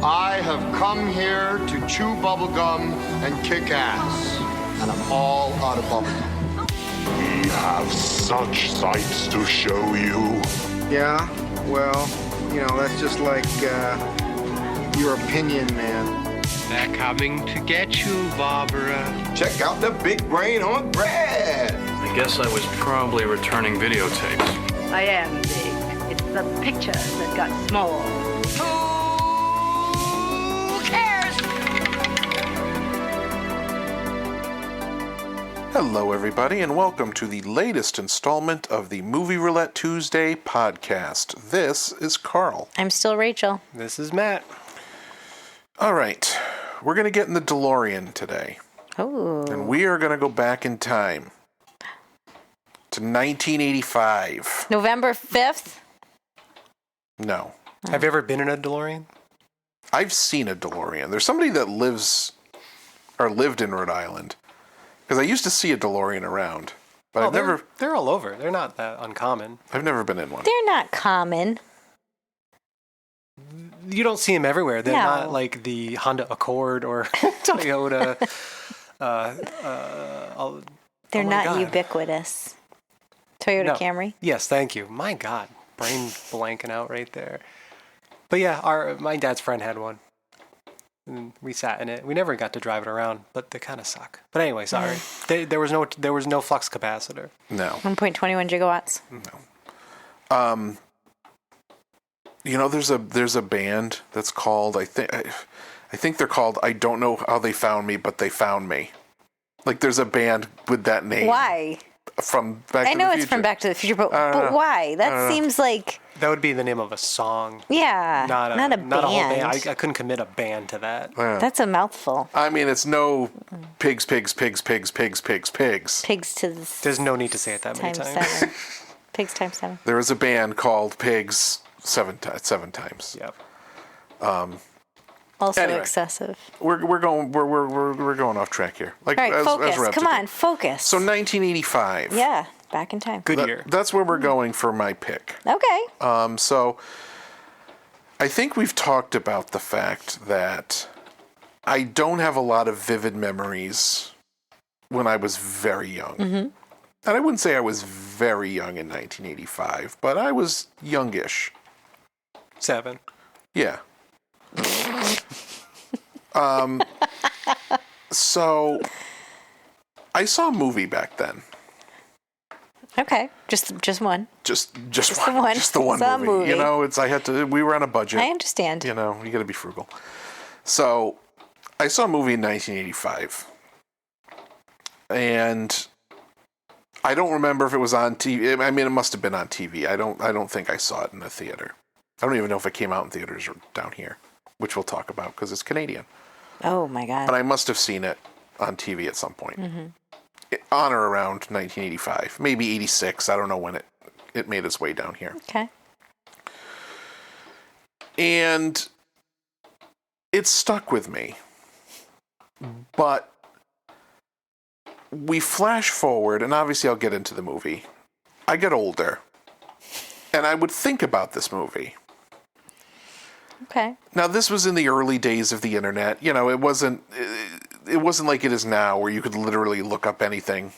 I have come here to chew bubblegum and kick ass. And I'm all out of bubblegum. We have such sights to show you. Yeah, well, you know, that's just like your opinion, man. They're coming to get you, Barbara. Check out the big brain on Brad. I guess I was probably returning videotapes. I am big. It's the picture that got small. Who cares? Hello, everybody, and welcome to the latest installment of the Movie Roulette Tuesday podcast. This is Carl. I'm still Rachel. This is Matt. All right, we're going to get in the DeLorean today. Oh. And we are going to go back in time to 1985. November 5th? No. Have you ever been in a DeLorean? I've seen a DeLorean. There's somebody that lived in Rhode Island. Because I used to see a DeLorean around. But They're all over. They're not that uncommon. I've never been in one. They're not common. You don't see them everywhere. They're No. not like the Honda Accord or Toyota. They're my not God. ubiquitous. Toyota No. Camry? Yes, thank you. My God, brain blanking out right there. But yeah, my dad's friend had one. And we sat in it. We never got to drive it around, but they kind of suck. But anyway, sorry. There was no flux capacitor. No. 1.21 gigawatts. You know, there's a band that's called, I think they're called, I don't know how they found me, but they found me. Like, there's a band with that name. Why? From Back to the Future. I know it's from Back to the Future, but why? That seems like... That would be the name of a song. Yeah, not a band. Not a whole band. I couldn't commit a band to that. Yeah. That's a mouthful. I mean, it's no pigs. Pigs to the... There's no need to say it that many times times. 7. Pigs times 7. There was a band called Pigs 7 times. Yep. Also Anyway. excessive. We're going off track here. Like, All right, as focus. we're up to Come do. on, focus. So 1985. Yeah, back in time. Good year. That's where we're going for my pick. Okay. So I think we've talked about the fact that I don't have a lot of vivid memories when I was very young. Mm-hmm. And I wouldn't say I was very young in 1985, but I was youngish. 7. Yeah. So I saw a movie back then. Okay. Just one. Just the one. Just the one Saw a movie. movie. You know, we were on a budget. I understand. You know, you got to be frugal. So, I saw a movie in 1985. And I don't remember if it was on TV. I mean, it must have been on TV. I don't think I saw it in a theater. I don't even know if it came out in theaters or down here, which we'll talk about because it's Canadian. Oh, my God. But I must have seen it on TV at some point. On or around 1985. Maybe 86. I don't know when it made its way down here. Okay. And it stuck with me. But we flash forward, and obviously I'll get into the movie. I get older. And I would think about this movie. Okay. Now, this was in the early days of the internet. You know, it wasn't like it is now where you could literally look up anything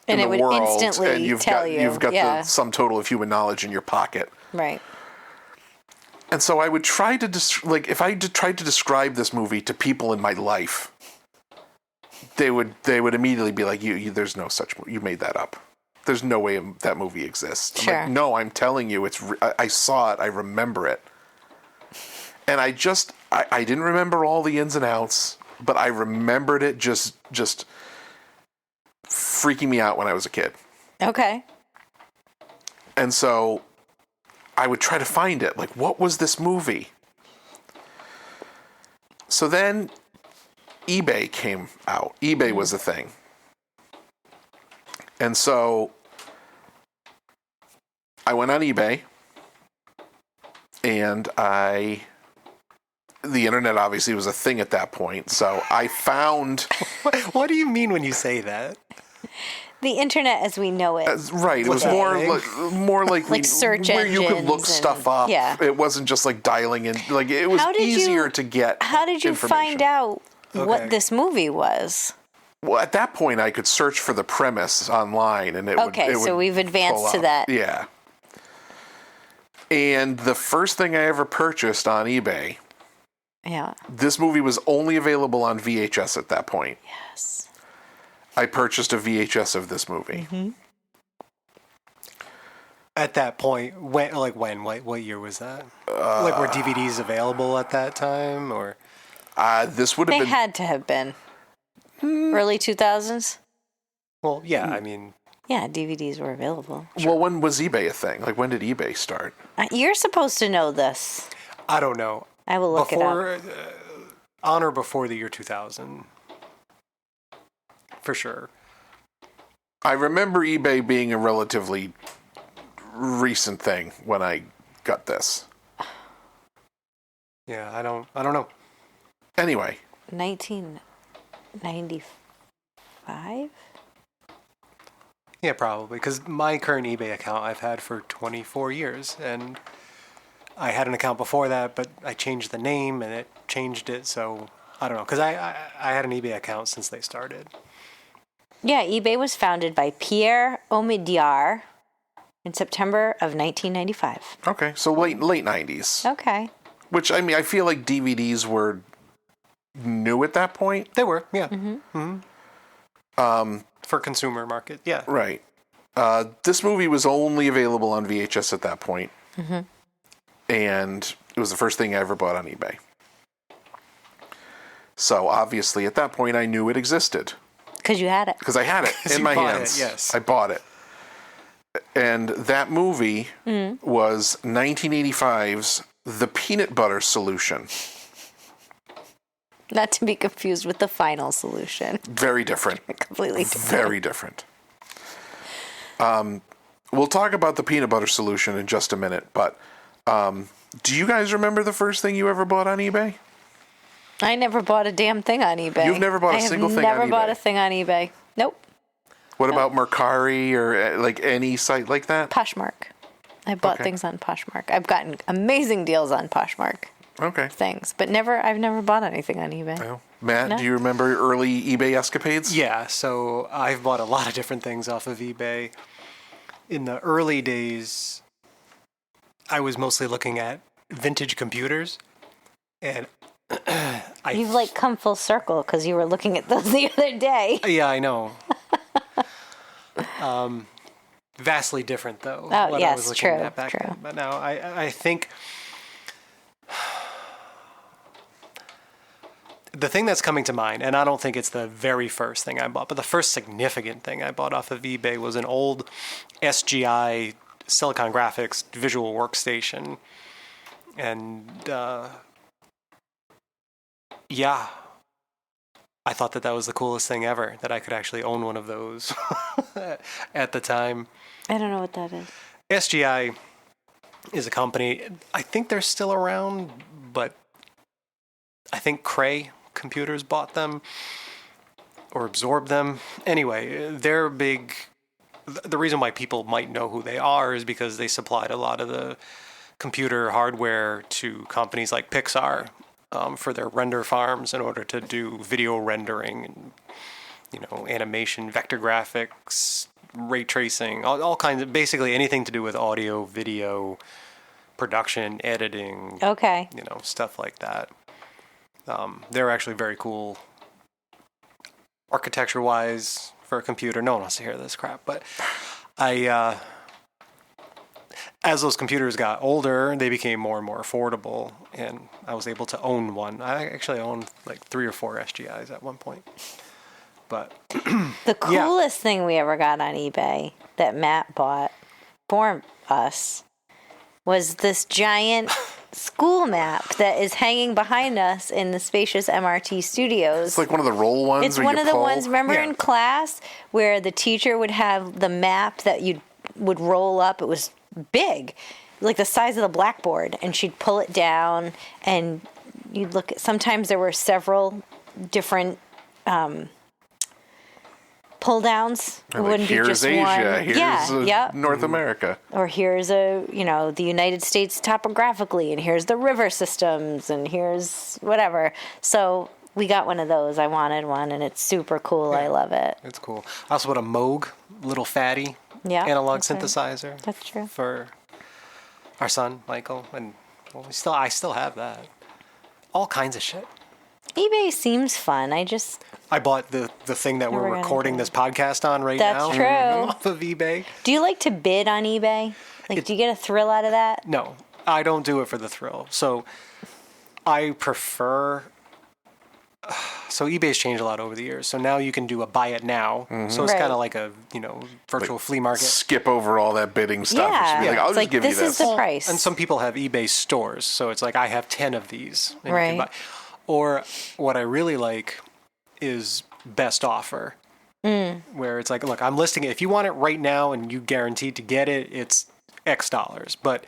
And in it the would world, instantly and you've tell got, you. You've got yeah. the sum total of human knowledge in your pocket. Right. And so I would try to if I tried to describe this movie to people in my life, they would immediately be like, "You there's no such you made that up. There's no way that movie exists." I'm Sure. like, no, I'm telling you, I saw it. I remember it. And I didn't remember all the ins and outs, but I remembered it just freaking me out when I was a kid. Okay. And so I would try to find it. Like, what was this movie? So then eBay came out. eBay was a thing. And so I went on eBay and the internet obviously was a thing at that point. So I found... What do you mean when you say that? The internet as we know it. Right. It was that more like Like search where you could look engines stuff and- up. yeah. It wasn't just like dialing in. Like it was How did easier you- to get. How did you information. find out Okay. what this movie was? Well, at that point, I could search for the premise online, and it would. Okay, It so would we've advanced pull to up. that. Yeah. And the first thing I ever purchased on eBay, Yeah. this movie was only available on VHS at that point. Yes. I purchased a VHS of this movie. Mm-hmm. At that point, what year was that? Like, were DVDs available at that time, or? This would have They been had to have been. Early 2000s? Well, yeah, I mean, Yeah, DVDs were available. well. When was eBay a thing? Like when did eBay start? You're supposed to know this. I don't know. I will look it up. Before, on or before the year 2000, for sure. I remember eBay being a relatively recent thing when I got this. Yeah, I don't know. Anyway, 1995? Yeah, probably, because my current eBay account I've had for 24 years, and I had an account before that, but I changed the name and it changed it, so I don't know, because I had an eBay account since they started. Yeah, eBay was founded by Pierre Omidyar in September of 1995. okay, so late 90s. Okay. Which I mean, I feel like DVDs were new at that point. They were, yeah. Mm-hmm. For consumer market, yeah. Right. This movie was only available on VHS at that point. And it was the first thing I ever bought on eBay. So obviously at that point I knew it existed. Because you had it. Because I had it in you my bought it, hands. yes. I bought it. And that movie was 1985's The Peanut Butter Solution. Not to be confused with the final solution. Very different. Completely different. Very different. We'll talk about the peanut butter solution in just a minute, but do you guys remember the first thing you ever bought on eBay? I never bought a damn thing on eBay. You've never bought a single thing on I have never bought eBay? a thing on eBay. Nope. What about Mercari or like any site like that? Poshmark. I bought Okay. things on Poshmark. I've gotten amazing deals on Poshmark Okay. things, but I've never bought anything on eBay. Well, Matt, No. do you remember early eBay escapades? Yeah, so I've bought a lot of different things off of eBay. In the early days, I was mostly looking at vintage computers, and You've like come full circle because you were looking at those the other day. yeah, I know. Vastly different though. Oh, what I yes, was looking true, at back true. then. But now I think the thing that's coming to mind, and I don't think it's the very first thing I bought, but the first significant thing I bought off of eBay was an old SGI Silicon Graphics visual workstation. And yeah, I thought that was the coolest thing ever, that I could actually own one of those at the time. I don't know what that is. SGI is a company, I think they're still around, but I think Cray Computers bought them or absorbed them. Anyway, they're big. The reason why people might know who they are is because they supplied a lot of the computer hardware to companies like Pixar for their render farms in order to do video rendering and, animation, vector graphics, ray tracing, all kinds of, basically anything to do with audio, video, production, editing, Okay. stuff like that. They're actually very cool architecture-wise for a computer. No one wants to hear this crap, but as those computers got older, they became more and more affordable, and I was able to own one. I actually owned like 3 or 4 SGIs at one point. But The coolest thing we ever got on eBay that Matt bought for us was this giant school map that is hanging behind us in the spacious MRT studios. It's like one of the roll ones. It's where one you of the pull. ones, remember Yeah. in class where the teacher would have the map that you would roll up? It was big, like the size of the blackboard, and she'd pull it down and you'd look at, sometimes there were several different pull downs. It Like, wouldn't be here's just Asia. one. Here's yep. North America. Or here's the United States topographically, and here's the river systems, and here's whatever. So we got one of those. I wanted one, and it's super cool. I love it. It's cool. I also bought a Moog, little fatty Yeah, analog that's right. synthesizer. That's true. For our son Michael, and well, I still have that. All kinds of shit. eBay seems fun. I bought the thing that Never we're gonna recording do this podcast on right That's now. true. Off of eBay. Do you like to bid on eBay? Like, do you get a thrill out of that? No, I don't do it for the thrill. So I prefer. So eBay's changed a lot over the years. So now you can do a buy it now. So it's Right. kind of like a virtual flea market. Skip over all that bidding stuff. Yeah. Just be like, I'll It's just like, give this you is this. the price. And some people have eBay stores, so it's like I have 10 of these. And you can Right. buy. Or what I really like is best offer, where it's like, look, I'm listing it. If you want it right now and you guaranteed to get it, it's X dollars. But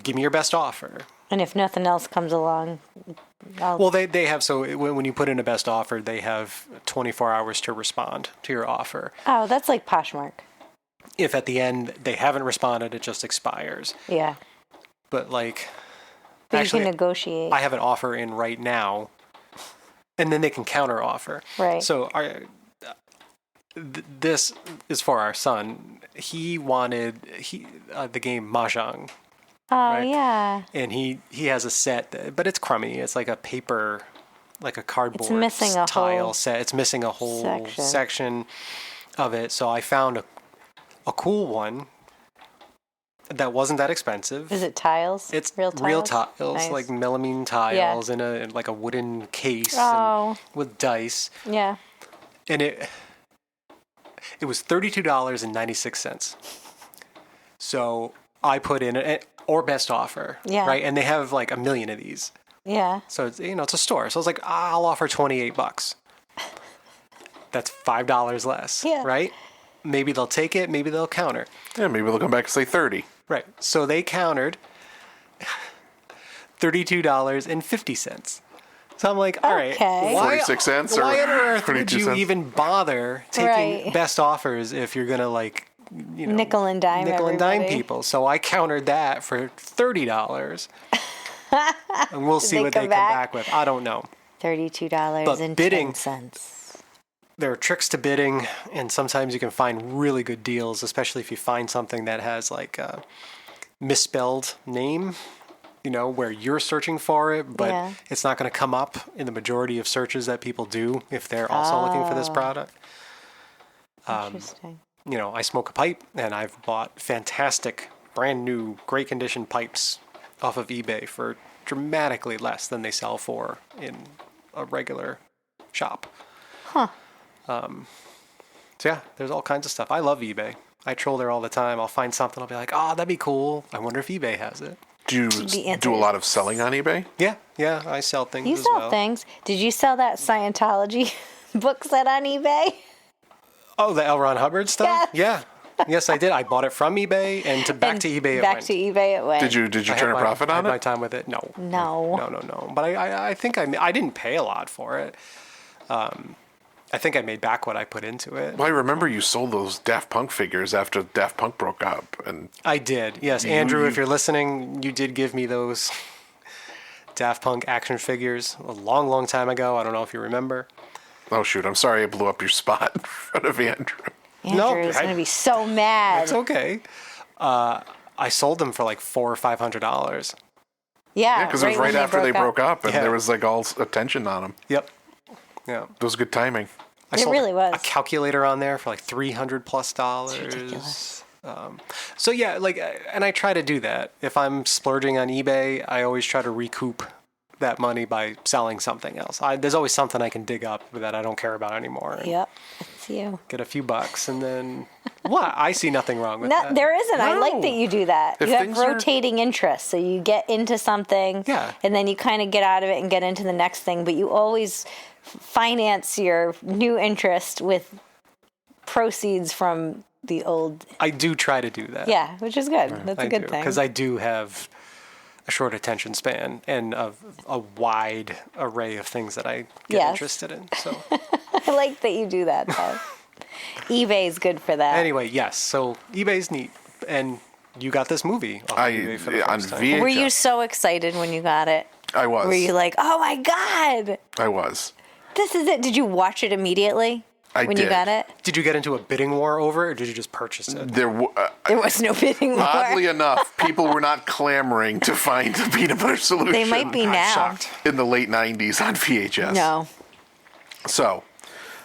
give me your best offer. And if nothing else comes along, Well, they have, so when you put in a best offer, they have 24 hours to respond to your offer. oh, that's like Poshmark. If at the end they haven't responded, it just expires. Yeah. But like, But actually, you can negotiate. I have an offer in right now, and then they can counter offer. Right. So this is for our son. He wanted the game Mahjong, oh, right. yeah. and he has a set, but it's crummy. It's like a paper, like a cardboard missing a tile whole set. It's missing a whole section. section of it. So I found a cool one that wasn't that expensive. Is it tiles? It's real tiles? Nice. like melamine tiles in like a wooden case Oh. and with dice. Yeah. And it was $32.96. So I put in or best offer, Yeah. right? And they have like a million of these. Yeah. So it's it's a store. So I was like, I'll offer $28. That's $5 less, Yeah. right? Maybe they'll take it, maybe they'll counter. Yeah, maybe they'll come back and say 30. Right. So they countered $32.50. So I'm like, all right, Okay. why, 46 cents or why on earth would 22 you cents? even bother taking Right. best offers if you're gonna like, Nickel and dime nickel and dime everybody. people? So I countered that for $30, and we'll see they what they come come back? back with. I don't know. $32 and bidding- 10 cents. There are tricks to bidding, and sometimes you can find really good deals, especially if you find something that has like a misspelled name, where you're searching for it, but Yeah. it's not going to come up in the majority of searches that people do if they're also looking for this product. Interesting. I smoke a pipe, and I've bought fantastic, brand new, great condition pipes off of eBay for dramatically less than they sell for in a regular shop. Huh. So yeah, there's all kinds of stuff. I love eBay. I troll there all the time. I'll find something. I'll be like, oh, that'd be cool. I wonder if eBay has it. Do you The answer do a is lot of selling on eBay? Yeah, I sell things You as sell well. things. Did you sell that Scientology book set on eBay? Oh, the L. Ron Hubbard stuff? Yes. Yeah. Yes, I did. I bought it from eBay and back to eBay it Back went. to eBay it went. Did you I had turn a profit I had on my it? time with it. No. No. No. But I think I didn't pay a lot for it. I think I made back what I put into it. Well, I remember you sold those Daft Punk figures after Daft Punk broke up, and I did. Yes, Andrew, if you're listening, you did give me those Daft Punk action figures a long, long time ago. I don't know if you remember. oh shoot, I'm sorry I blew up your spot in front of Andrew. No, Andrew's I- going to be so mad. It's okay. I sold them for like $400 or $500. Yeah, Because it was when right after they broke up, and Yeah. there was like all attention on them. Yep. Yeah. It was good timing. I It sold really was. a calculator on there for like $300+. ridiculous. So yeah, and I try to do that. If I'm splurging on eBay, I always try to recoup that money by selling something else. There's always something I can dig up that I don't care about anymore. Yep, it's you. Get a few bucks, and then what? I see nothing wrong with No, that. there isn't. I No. like that you do that. If You have things are- rotating interests. So you get into something, Yeah. and then you kind of get out of it and get into the next thing. But you always finance your new interest with proceeds from the old. I do try to do that. Yeah, which is good. That's a good thing. Because I do have a short attention span and a wide array of things that I get Yes. interested in. So I like that you do that, though. eBay's good for that. Anyway, yes. So eBay's neat, and you got this movie off eBay for the on first time. VHS. Were you so excited when you got it? I was. Were you like, oh my God, I was. this is it? Did you watch it immediately when you did. got it? Did you get into a bidding war over it, or did you just purchase it? There, There was no bidding war. oddly enough, people were not clamoring to find the peanut butter solution. They might be now. Shocked. in the late '90s on VHS. No. So,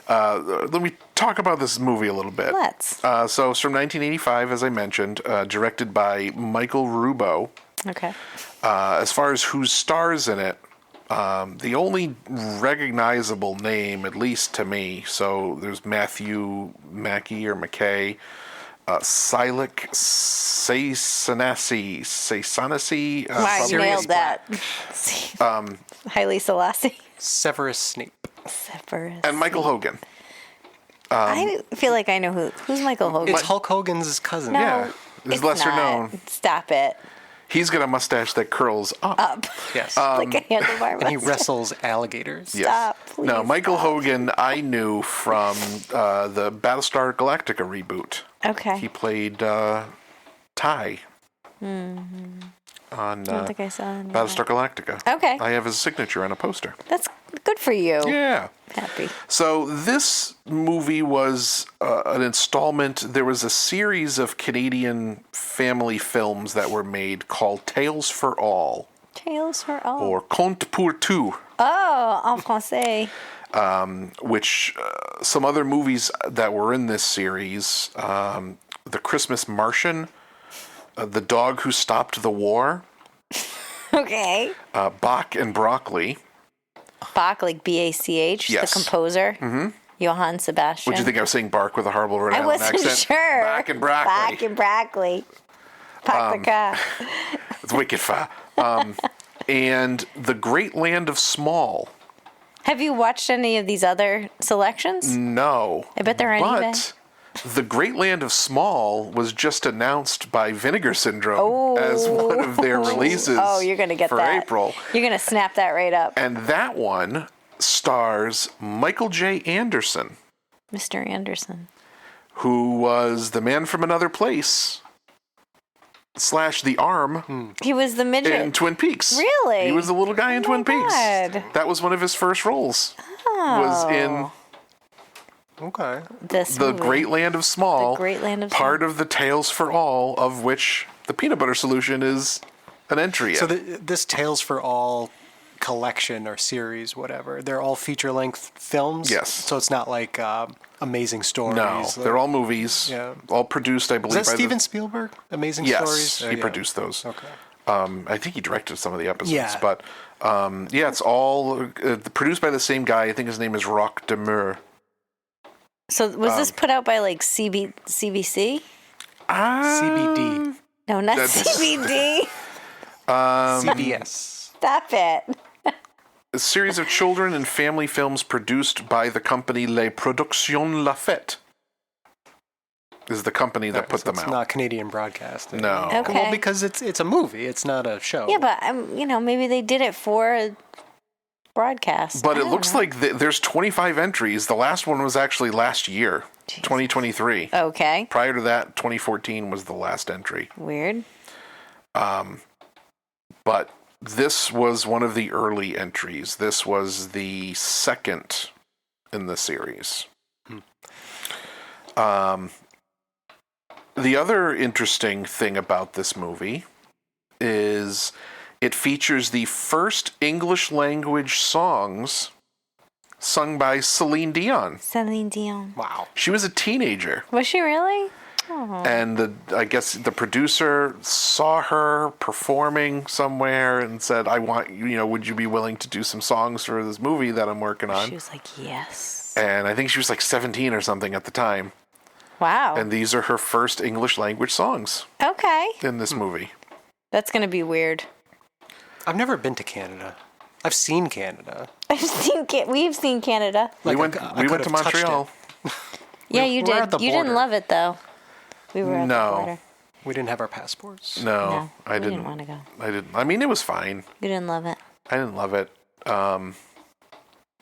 let me talk about this movie a little bit. Let's. So it's from 1985, as I mentioned, directed by Michael Rubo. Okay. As far as who stars in it, the only recognizable name, at least to me, so there's Matthew Mackey or McKay, Silik Seisanasi. Wow, you nailed that. Haile Selassie. Severus Snape. Severus. And Michael Hogan. I feel like I know who's Michael Hogan. It's Hulk Hogan's cousin. No, Yeah, he's it's lesser not. known. Stop it. He's got a mustache that curls up. Up. Yes. Like a handlebar. and he mustache. wrestles alligators. Yes. Stop, please No, Michael stop. Hogan I knew from the Battlestar Galactica reboot. Okay. He played Ty on I don't think I saw any of Battlestar Galactica. Okay. I have his signature on a poster. That's good for you. Yeah. Happy. So this movie was an installment. There was a series of Canadian family films that were made called Tales for All Tales for all. or Conte pour tout, Oh, en français. which some other movies that were in this series, The Christmas Martian, The Dog Who Stopped the War, Okay. Bach and Broccoli. Bach, like B-A-C-H, Yes. the composer. Mm-hmm. Johann Sebastian. Would you think I was saying bark with a horrible Rhode I Island wasn't accent? sure. Bach and Broccoli. Bach and broccoli. Bach the cat. It's wicked fa. And The Great Land of Small. Have you watched any of these other selections? No. I bet they're on But eBay. The Great Land of Small was just announced by Vinegar Syndrome as one of their releases Oh, you're going to get for that. April. You're going to snap that right up. And that one stars Michael J. Anderson, Mr. Anderson. who was the man from Another Place / the arm He was the midget. in Twin Peaks. Really? He was the little guy in Oh Twin my Peaks. God. That was one of his first roles. Was in Okay. This The movie. Great Land of Small, The Great Land of part of the Tales for All, of which the peanut butter solution is an entry. So in. this Tales for All collection or series, whatever, they're all feature-length films? Yes. So it's not like Amazing Stories? No, they're all movies. Yeah. All produced, I believe, Is that by Steven Spielberg? Amazing Yes, Stories? he Yeah. produced those. Okay. I think he directed some of the episodes. Yeah. But yeah, it's all produced by the same guy. I think his name is Roch Demure. So was this put out by like CBC? CBD. No, not That's- CBD. CBS. Stop it. A series of children and family films produced by the company Les Productions Lafette. Is the company that put So them it's out. not Canadian broadcasting. No. Okay. Well, because it's a movie. It's not a show. Yeah, but maybe they did it for broadcast. But I it don't looks know. like there's 25 entries. The last one was actually last year, 2023. Okay. Prior to that, 2014 was the last entry. Weird. But this was one of the early entries. This was the second in the series. The other interesting thing about this movie is it features the first English language songs sung by Celine Dion. Celine Dion. Wow. She was a teenager. Was she really? And I guess the producer saw her performing somewhere and said, I want, would you be willing to do some songs for this movie that I'm working on? She was like, yes. And I think she was like 17 or something at the time. Wow. And these are her first English language songs Okay. in this movie. That's going to be weird. I've never been to Canada. I've seen Canada. We've seen Canada. We Like, went I to could've touched Montreal. Yeah, We you were did. at the You didn't border. love it though. We were at No. the border. We didn't have our passports. No, I we didn't. didn't want to go. I didn't. I mean, it was fine. You didn't love it. I didn't love it.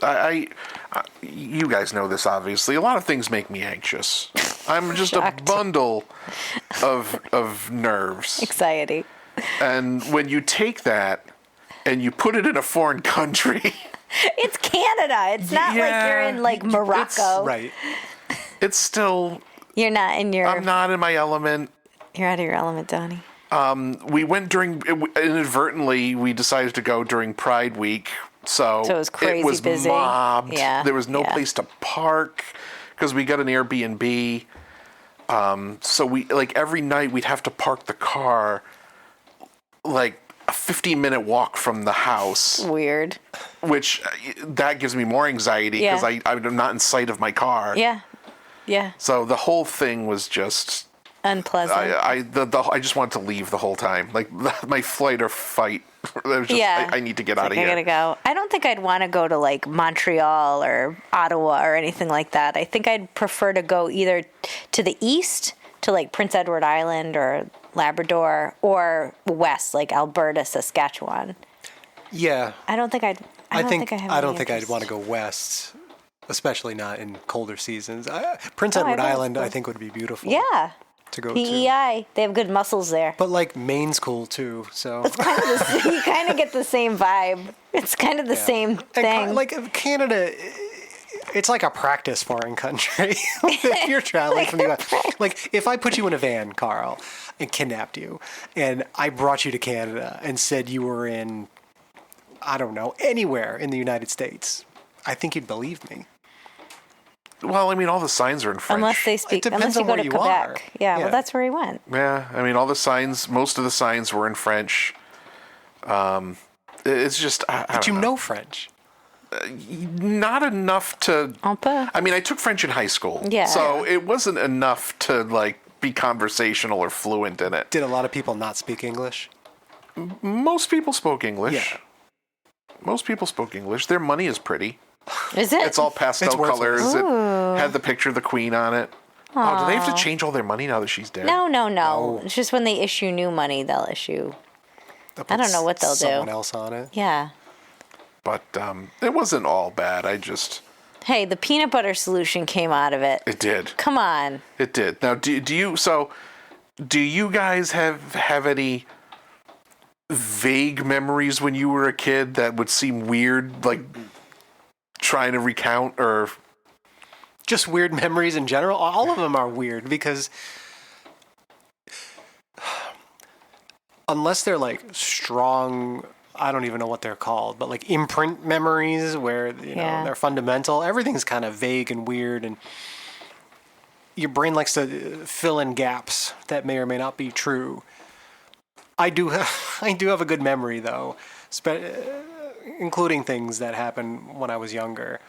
You guys know this, obviously. A lot of things make me anxious. I'm just a bundle of nerves. Anxiety. And when you take that and you put it in a foreign country, It's Canada. It's not like you're in like Morocco. Right. it's still. You're not in your. I'm not in my element. You're out of your element, Donnie. We went inadvertently. We decided to go during Pride Week, so it was crazy It was busy. mobbed. Yeah, There was no yeah. place to park because we got an Airbnb. So we every night we'd have to park the car like a 15-minute walk from the house, Weird. which that gives me more anxiety because Yeah. I'm not in sight of my car. Yeah. Yeah. So the whole thing was just. Unpleasant. I just wanted to leave the whole time. Like my flight or fight. It was just, Yeah. I need to get It's out like, of here. I gotta go. I don't think I'd want to go to like Montreal or Ottawa or anything like that. I think I'd prefer to go either to the east, to like Prince Edward Island or Labrador, or west, like Alberta, Saskatchewan. Yeah. I don't think I'd. I don't think I'd want to go west, especially not in colder seasons. Prince Edward bet it's Island, cool. I think, would be beautiful. Yeah. To go to. PEI. They have good mussels there. But like Maine's cool too, so. You kind of get the same vibe. It's kind of the same thing. Like Canada, it's like a practice foreign country. If you're traveling from the U.S., like if I put you in a van, Carl, and kidnapped you, and I brought you to Canada and said you were in, I don't know, anywhere in the United States, I think you'd believe me. Well, I mean, all the signs are in French. Unless they speak, depends unless you on go where to you Quebec. are. Yeah, Yeah. well, that's where he went. Yeah, I mean, all the signs. Most of the signs were in French. It's just. I But you don't know French. not enough to. Un peu. I mean, I took French in high school. Yeah. So it wasn't enough to like be conversational or fluent in it. Did a lot of people not speak English? Most people spoke English. Yeah. Most people spoke English. Their money is pretty. Is it? It's all pastel It's worthless. colors. It had the picture of the queen on it. Oh, do they have to change all their money now that she's dead? No. It's just when they issue new money, they'll issue. They'll I put don't know what they'll do. Someone else on it. Yeah. But it wasn't all bad. Hey, the peanut butter solution came out of it. It did. Come on. It did. Now, do you guys have any vague memories when you were a kid that would seem weird, like trying to recount or? Just weird memories in general. All of them are weird because unless they're like strong, I don't even know what they're called, but like imprint memories where you know Yeah. they're fundamental. Everything's kind of vague and weird, and your brain likes to fill in gaps that may or may not be true. I do have a good memory though, including things that happened when I was younger.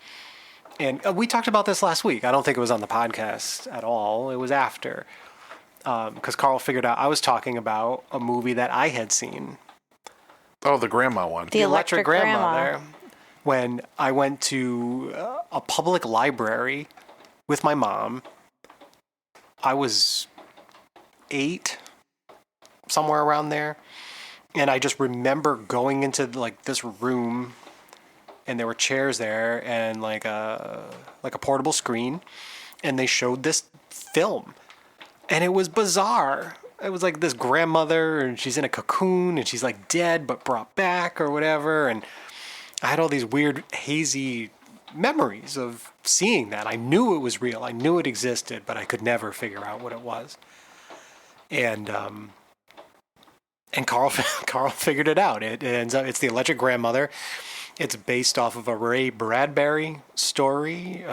And we talked about this last week. I don't think it was on the podcast at all. It was after. Because Carl figured out I was talking about a movie that I had seen. Oh, the grandma one. The Electric Grandmother. When I went to a public library with my mom. I was 8, somewhere around there. And I just remember going into like this room, and there were chairs there and like a portable screen, and they showed this film, and it was bizarre. It was like this grandmother, and she's in a cocoon, and she's like dead but brought back or whatever, and I had all these weird hazy memories of seeing that. I knew it was real. I knew it existed, but I could never figure out what it was. And Carl figured it out. It ends up, it's The Electric Grandmother. It's based off of a Ray Bradbury story.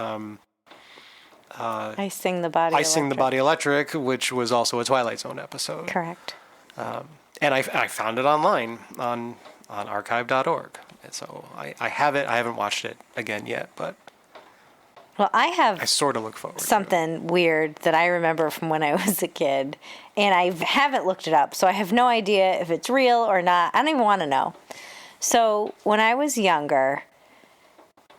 I Sing the Body I Sing the Body Electric, which was also a Twilight Zone episode. Correct. And I found it online on archive.org. And so I have it. I haven't watched it again yet, but Well, I have I sort of look forward to it. something weird that I remember from when I was a kid, and I haven't looked it up, so I have no idea if it's real or not. I don't even want to know. So when I was younger,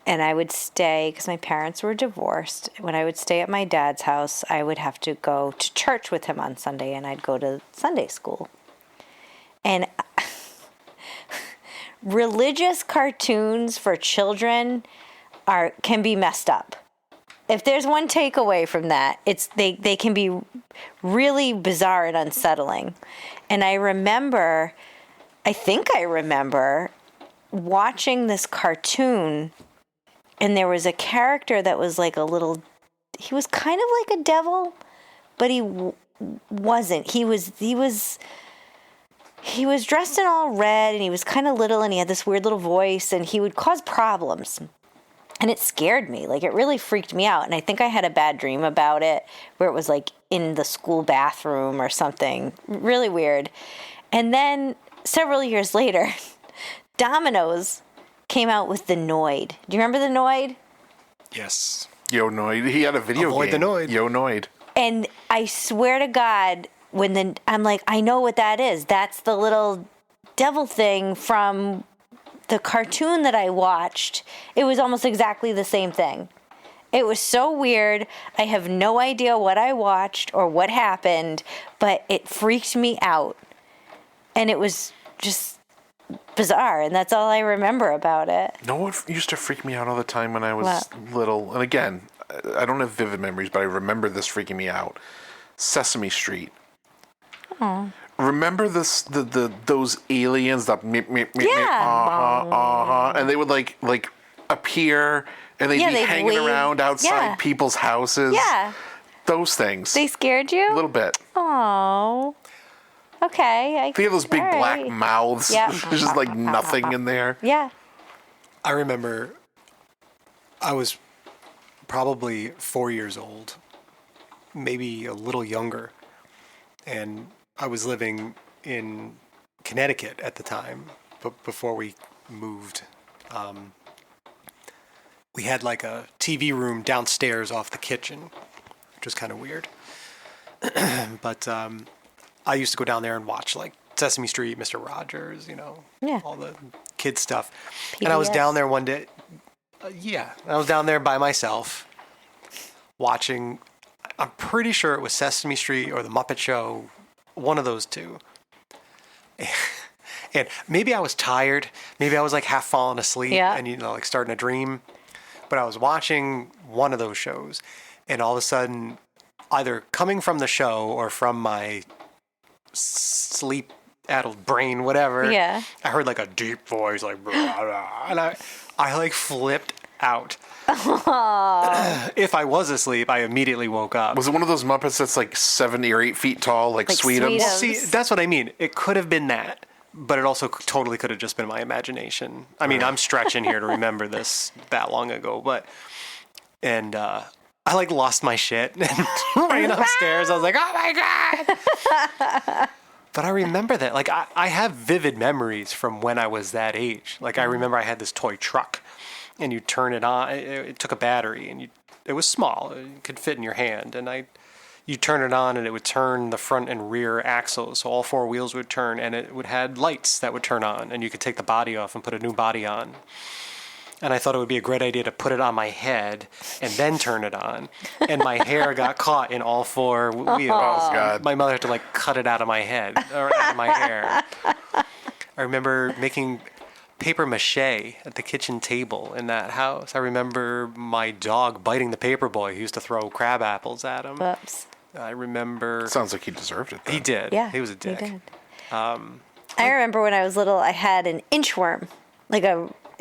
and I would stay, because my parents were divorced, when I would stay at my dad's house, I would have to go to church with him on Sunday, and I'd go to Sunday school. And religious cartoons for children can be messed up. If there's one takeaway from that, it's they can be really bizarre and unsettling. And I think I remember watching this cartoon, and there was a character that was like he was kind of like a devil, but he wasn't. He was dressed in all red, and he was kind of little, and he had this weird little voice, and he would cause problems. And it scared me. Like, it really freaked me out. And I think I had a bad dream about it, where it was like in the school bathroom or something. Really weird. And then several years later, Domino's came out with the Noid. Do you remember the Noid? Yes. Yo Noid. He had a video Avoid game. the Noid. Yo Noid. And I swear to God, I'm like, I know what that is. That's the little devil thing from the cartoon that I watched. It was almost exactly the same thing. It was so weird. I have no idea what I watched or what happened, but it freaked me out. And it was just bizarre, and that's all I remember about it. No one used to freak me out all the time when I was little. And again, I don't have vivid memories, but I remember this freaking me out. Sesame Street. Oh. Remember those aliens that and they would like appear and they'd be hanging wave. around outside people's houses. Yeah. Those things. They scared you? A little bit. Oh. Okay. They have those big black right. mouths. Yeah. There's just like nothing in there. Yeah. I remember I was probably 4 years old, maybe a little younger, and I was living in Connecticut at the time, but before we moved. We had like a TV room downstairs off the kitchen, which was kind of weird. But I used to go down there and watch like Sesame Street, Mr. Rogers, all the kids stuff. PBS. And I was down there one day. I was down there by myself watching. I'm pretty sure it was Sesame Street or The Muppet Show, one of those two. And maybe I was tired. Maybe I was like half falling asleep and, like starting to dream. But I was watching one of those shows, and all of a sudden, either coming from the show or from my sleep-addled brain, whatever, I heard like a deep voice, like, blah, blah, and I like flipped out. If I was asleep, I immediately woke up. Was it one of those Muppets that's like 7 or 8 feet tall, like Sweetums? Sweetums. See, that's what I mean. It could have been that, but it also totally could have just been my imagination. I mean, I'm stretching here to remember this that long ago, and I like lost my shit and ran upstairs. I was like, oh my God. But I remember that. Like, I have vivid memories from when I was that age. Like, I remember I had this toy truck, and you turn it on. It took a battery, and it was small. It could fit in your hand, and you turn it on, and it would turn the front and rear axles, so all 4 wheels would turn, and it would had lights that would turn on, and you could take the body off and put a new body on. And I thought it would be a great idea to put it on my head and then turn it on. And my hair got caught in all 4 wheels. Oh, God. My mother had to like cut it out of my head or out of my hair. I remember making paper mache at the kitchen table in that house. I remember my dog biting the paper boy who used to throw crab apples at him. Whoops. I remember. Sounds like he deserved it, though. He did. Yeah. He was a dick. He did. I remember when I was little, I had an inchworm,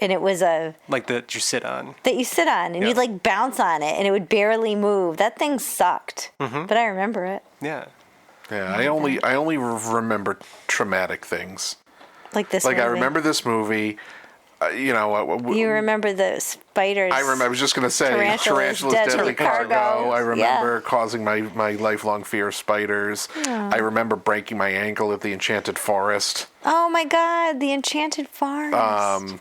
and it was like that you sit on. That you sit on, and you'd like bounce on it, and it would barely move. That thing sucked, but I remember it. Yeah. Yeah, I only remember traumatic things. Like this. Like movie. I remember this movie. You remember the spiders? I was just gonna say Tarantula's Deadly Cargo. I remember causing my lifelong fear of spiders. I remember breaking my ankle at the Enchanted Forest. Oh my God, the Enchanted Forest.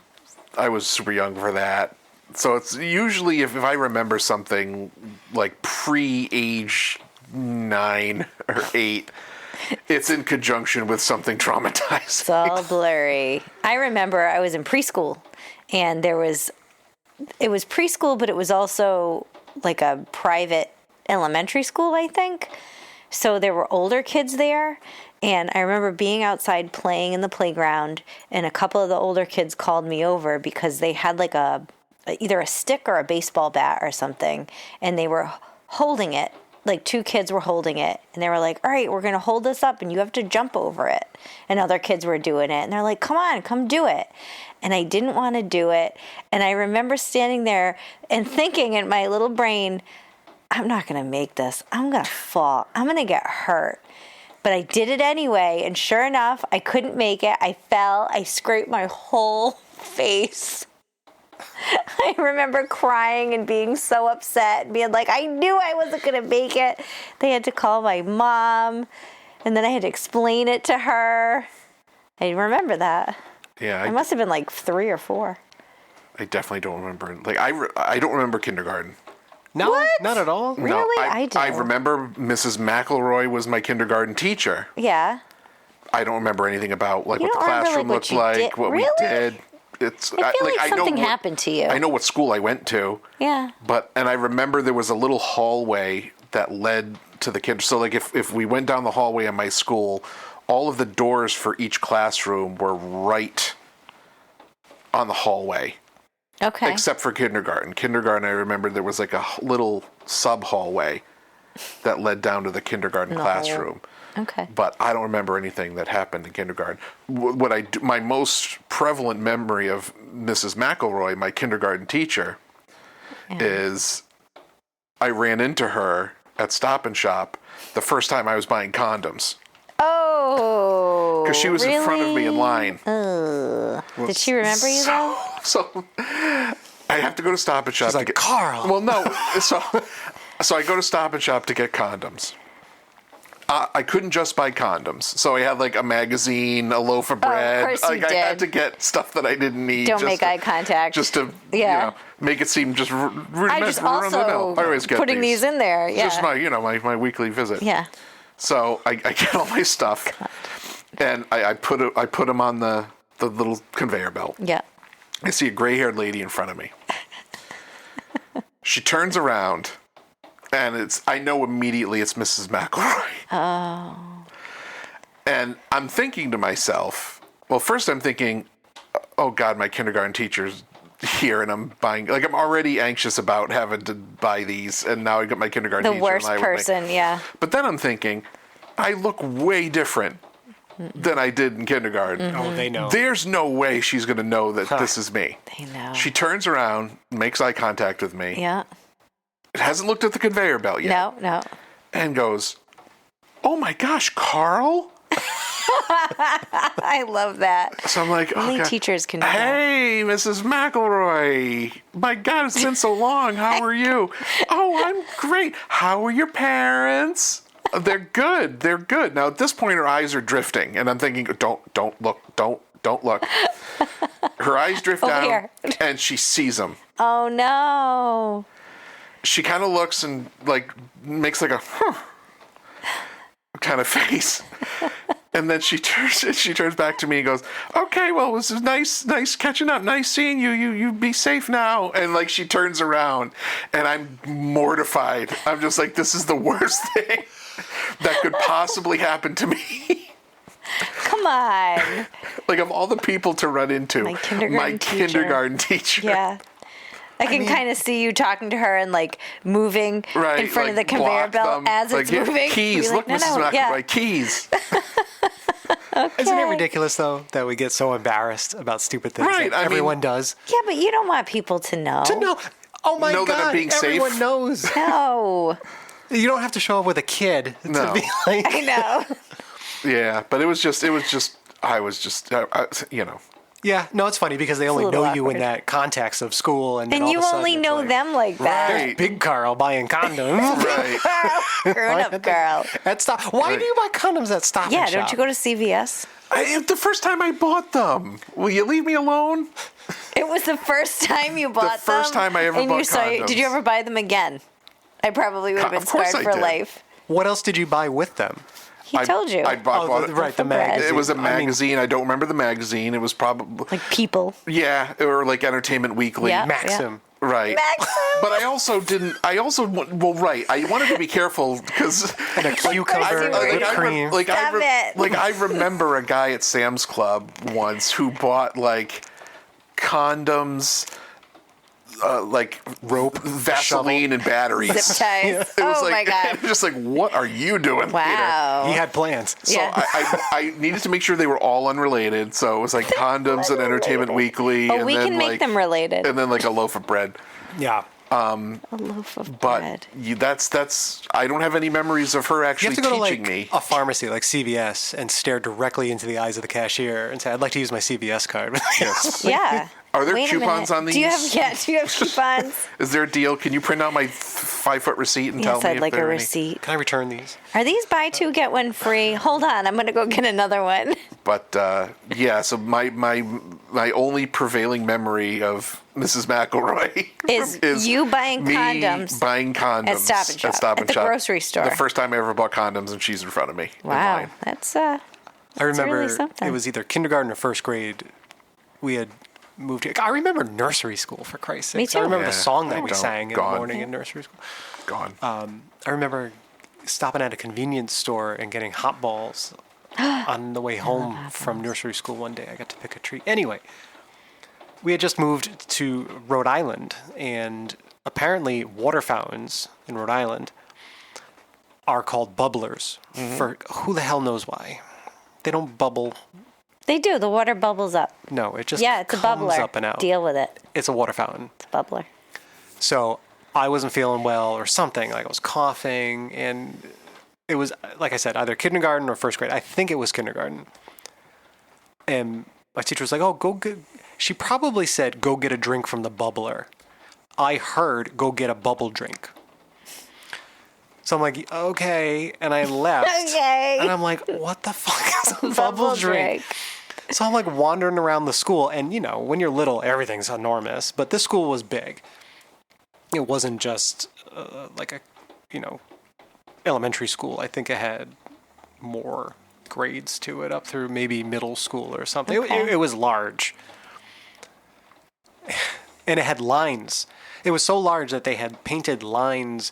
I was super young for that. So it's usually if I remember something like pre-age 9 or 8, it's in conjunction with something traumatizing. It's all blurry. I remember I was in preschool, and it was preschool, but it was also like a private elementary school, I think. So there were older kids there, and I remember being outside playing in the playground, and a couple of the older kids called me over because they had like a either a stick or a baseball bat or something, and they were holding it. Like 2 kids were holding it, and they were like, all right, we're going to hold this up and you have to jump over it. And other kids were doing it, and they're like, come on, come do it. And I didn't want to do it. And I remember standing there and thinking in my little brain, I'm not going to make this. I'm going to fall. I'm going to get hurt. But I did it anyway, and sure enough, I couldn't make it. I fell. I scraped my whole face. I remember crying and being so upset and being like, I knew I wasn't going to make it. They had to call my mom, and then I had to explain it to her. I remember that. Yeah, I must have been like 3 or 4. I definitely don't remember. Like I don't remember kindergarten. No, What? not at all. Really? No, I do. I remember Mrs. McElroy was my kindergarten teacher. Yeah. I don't remember anything about like You what the don't remember, classroom like, what looked you like, did? what Really? we did. It's I feel like know something what- happened to you. I know what school I went to. Yeah. And I remember there was a little hallway that led to the kids. So like if we went down the hallway in my school, all of the doors for each classroom were right on the hallway. Okay. Except for kindergarten. Kindergarten, I remember there was like a little sub hallway that led down to the kindergarten No. classroom. Okay. But I don't remember anything that happened in kindergarten. My most prevalent memory of Mrs. McElroy, my kindergarten teacher, is I ran into her at Stop and Shop the first time I was buying condoms. Oh. Because she was in front of me in really? line. Did she remember you though? So I have to go to Stop and Shop She's to like, get Carl. Well, no. So I go to Stop and Shop to get condoms. I couldn't just buy condoms, so I had like a magazine, a loaf of bread. course you I had did. to get stuff that I didn't need. Don't just make eye contact. Just to Yeah. make it seem just rudimentary. I just also I always get putting these in there. It's Yeah. just my weekly visit. Yeah. So I get all my stuff, and I put them on the little conveyor belt. Yeah. I see a gray-haired lady in front of me. She turns around, and I know immediately it's Mrs. McElroy. Oh. And I'm thinking to myself, well, first I'm thinking, oh God, my kindergarten teacher's here, and I'm already anxious about having to buy these, and now I got my kindergarten The teacher. worst and person, yeah. But then I'm thinking, I look way different than I did in kindergarten. Oh, they know. There's no way she's going to know that this is me. They know. She turns around, makes eye contact with me. Yeah. Hasn't looked at the conveyor belt yet. No. And goes, oh my gosh, Carl? I love that. So I'm like, Only okay. teachers can do that. Hey, Mrs. McElroy. My God, it's been so long. How are you? Oh, I'm great. How are your parents? They're good. They're good. Now, at this point, her eyes are drifting, and I'm thinking, don't look. Don't look. Her eyes drift Over down, here. and she sees them. Oh, no. She kind of looks and, makes like a, kind of face. And then she turns back to me and goes, okay, well, this is nice catching up. Nice seeing you. You be safe now. And she turns around, and I'm mortified. I'm just like, this is the worst thing that could possibly happen to me. Come on. Of all the people to run into, My kindergarten teacher. teacher. Yeah. I can kind of see you talking to her and moving Right, in front of the conveyor block belt them. as it's Yeah, moving. keys. Be Look, like, Mrs. no, McElroy, yeah. keys. Isn't it ridiculous, though, that we get so embarrassed about stupid things Right, that I mean- everyone does? Yeah, but you don't want people to know. To know, oh my Know God, that I'm being everyone safe? knows. No. You don't have to show up with a kid No. to be like, I know. Yeah, but it was just, I was just, yeah, no, it's funny because they only little know you in awkward. that context of school. And then And all you of a sudden only it's know like, them like that. Right. Big Carl buying condoms. Right. Grown up girl. At Stop. Why do you buy condoms at Stop Yeah, and Shop? don't you go to CVS? The first time I bought them. Will you leave me alone? It was the first time you bought them. first time I ever and bought you saw, condoms. Did you ever buy them again? I probably would have been Of course scarred I for did. life. What else did you buy with them? He told you. I bought it. Right, the bread. magazine. It was a I mean, magazine. I don't remember the magazine. It was probably, like People. yeah, or Entertainment Weekly. Yeah. Maxim. Right. Maxim. But I also didn't, right. I wanted to be careful because. And a cucumber, Like, whipped cream. Stop it. I remember a guy at Sam's Club once who bought condoms like Rope, Vaseline, and batteries. Zip ties. It was Oh like, my God. it was just like, what are you doing? Wow. He had plans. So Yeah. I needed to make sure they were all unrelated. So it was like condoms and Entertainment Weekly. Oh, and we then can make like, them related. And then like a loaf of bread. Yeah. A loaf of But bread. that's I don't have any memories of her You actually have to go to teaching like me. a pharmacy like CVS and stare directly into the eyes of the cashier and say, "I'd like to use my CVS card." Yes. Yeah. Are there Wait a coupons minute. on Do you have these? do you have coupons? Is there a deal? Can you print out my 5-foot receipt and tell Yes, me I'd if like there a are any? receipt. Can I return these? Are these buy two get one free? Hold on, I'm gonna go get another one. But yeah, so my only prevailing memory of Mrs. McElroy Is you buying me condoms buying condoms at Stop and Shop, Stop at the grocery store. The first time I ever bought condoms, and she's in front of me. in Wow, line. that's I remember really something. it was either kindergarten or first grade. We had moved here. I remember nursery school, for Christ's sake. Me I too. remember Yeah, the song that I we don't. sang in Gone. the morning in nursery school. Gone. I remember stopping at a convenience store and getting hot balls on the way home from nursery school one day. I got to pick a treat. Anyway, we had just moved to Rhode Island, and apparently water fountains in Rhode Island are called bubblers for who the hell knows why. They don't bubble. They do. The water bubbles up. No, it just Yeah, it's a comes bubbler. up and out. Deal with it. It's a water fountain. It's a bubbler. So I wasn't feeling well or something. Like I was coughing, and it was, like I said, either kindergarten or first grade. I think it was kindergarten. And my teacher was like, "Oh, go get." She probably said, "Go get a drink from the bubbler." I heard, "Go get a bubble drink." So I'm like, "Okay," and I left. Okay. And I'm like, "What the fuck is a bubble drink?" So I'm like wandering around the school, and you know, when you're little, everything's enormous. But this school was big. It wasn't just like a, you know, elementary school. I think it had more grades to it, up through maybe middle school or something. Okay. It was large, and it had lines. It was so large that they had painted lines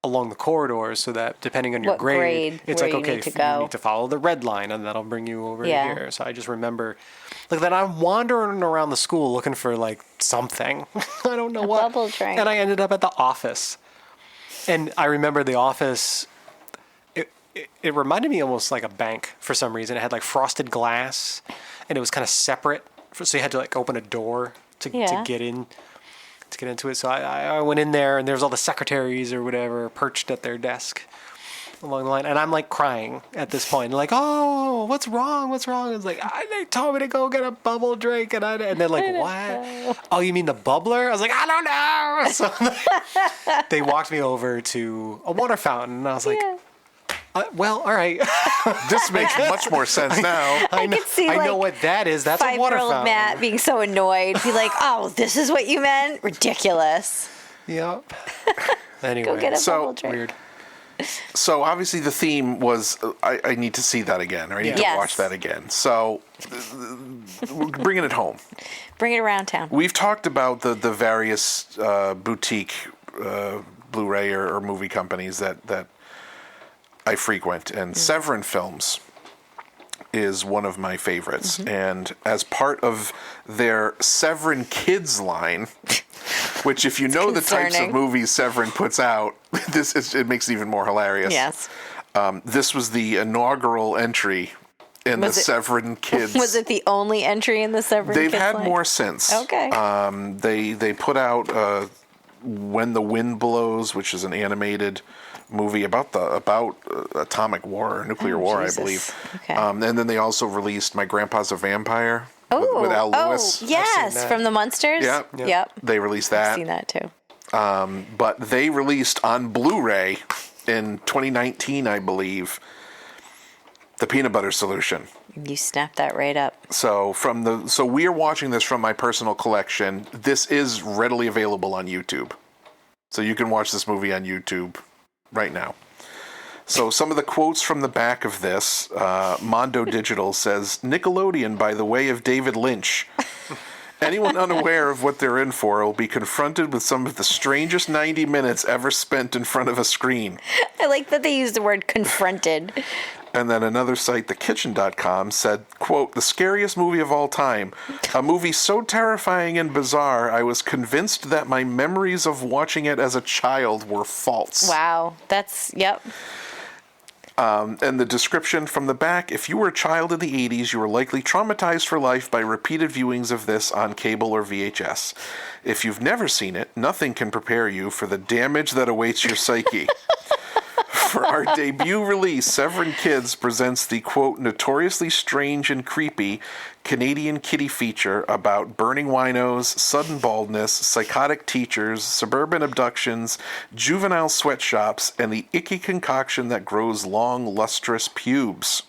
along the corridors, so that depending on your What grade, it's where like, you okay, need to go. you need to follow the red line, and that'll bring you over Yeah. to here. So I just remember, like, that I'm wandering around the school looking for like something. I don't know what. bubble drink. And I ended up at the office, and I remember the office. It reminded me almost like a bank for some reason. It had like frosted glass, and it was kind of separate, so you had to like open a door to Yeah. get in. To get into it, so I went in there, and there's all the secretaries or whatever perched at their desk along the line, and I'm like crying at this point, like, "Oh, what's wrong? What's wrong?" It's like, they told me to go get a bubble drink, and they're like, "What? Oh, you mean the bubbler?" I was like, "I don't know." So they walked me over to a water fountain, and I was like, "Well, all right." This makes much more sense now. I could see I like know what that is. That's a water 5-year-old fountain. Matt being so annoyed. Be like, "Oh, this is what you meant? Ridiculous." Yep. Anyway, Go get a So- bubble drink. weird. So obviously the theme was I need to see that again, or I need to Yes. watch that again. So we're bringing it home. Bring it around town. We've talked about the various boutique Blu-ray or movie companies that I frequent, and Severin Films is one of my favorites. And as part of their Severin Kids line, which if you know the types of concerning. movies Severin puts out, it makes it even more hilarious. Yes. This was the inaugural entry in Was the it- Severin Kids. Was it the only entry in the Severin They've Kids had line? more since. Okay. They put out When the Wind Blows, which is an animated movie about atomic war or nuclear war, Jesus. I believe. Okay. And then they also released My Grandpa's a Vampire with Al Lewis. Oh, yes, that. from the Munsters. Yep. Yep. They released I've that. seen that too. But they released on Blu-ray in 2019, I believe, The Peanut Butter Solution. You snapped that right up. So we are watching this from my personal collection. This is readily available on YouTube. So you can watch this movie on YouTube right now. So some of the quotes from the back of this, Mondo Digital says, "Nickelodeon by the way of David Lynch. Anyone unaware of what they're in for will be confronted with some of the strangest 90 minutes ever spent in front of a screen. I like that they used the word confronted. And then another site, thekitchen.com, said, quote, "The scariest movie of all time. A movie so terrifying and bizarre, I was convinced that my memories of watching it as a child were false." Wow. That's, yep. And the description from the back, "If you were a child in the 80s, you were likely traumatized for life by repeated viewings of this on cable or VHS. If you've never seen it, nothing can prepare you for the damage that awaits your psyche." For our debut release, Severin Kids presents the, quote, "notoriously strange and creepy Canadian kiddie feature about burning winos, sudden baldness, psychotic teachers, suburban abductions, juvenile sweatshops, and the icky concoction that grows long, lustrous pubes."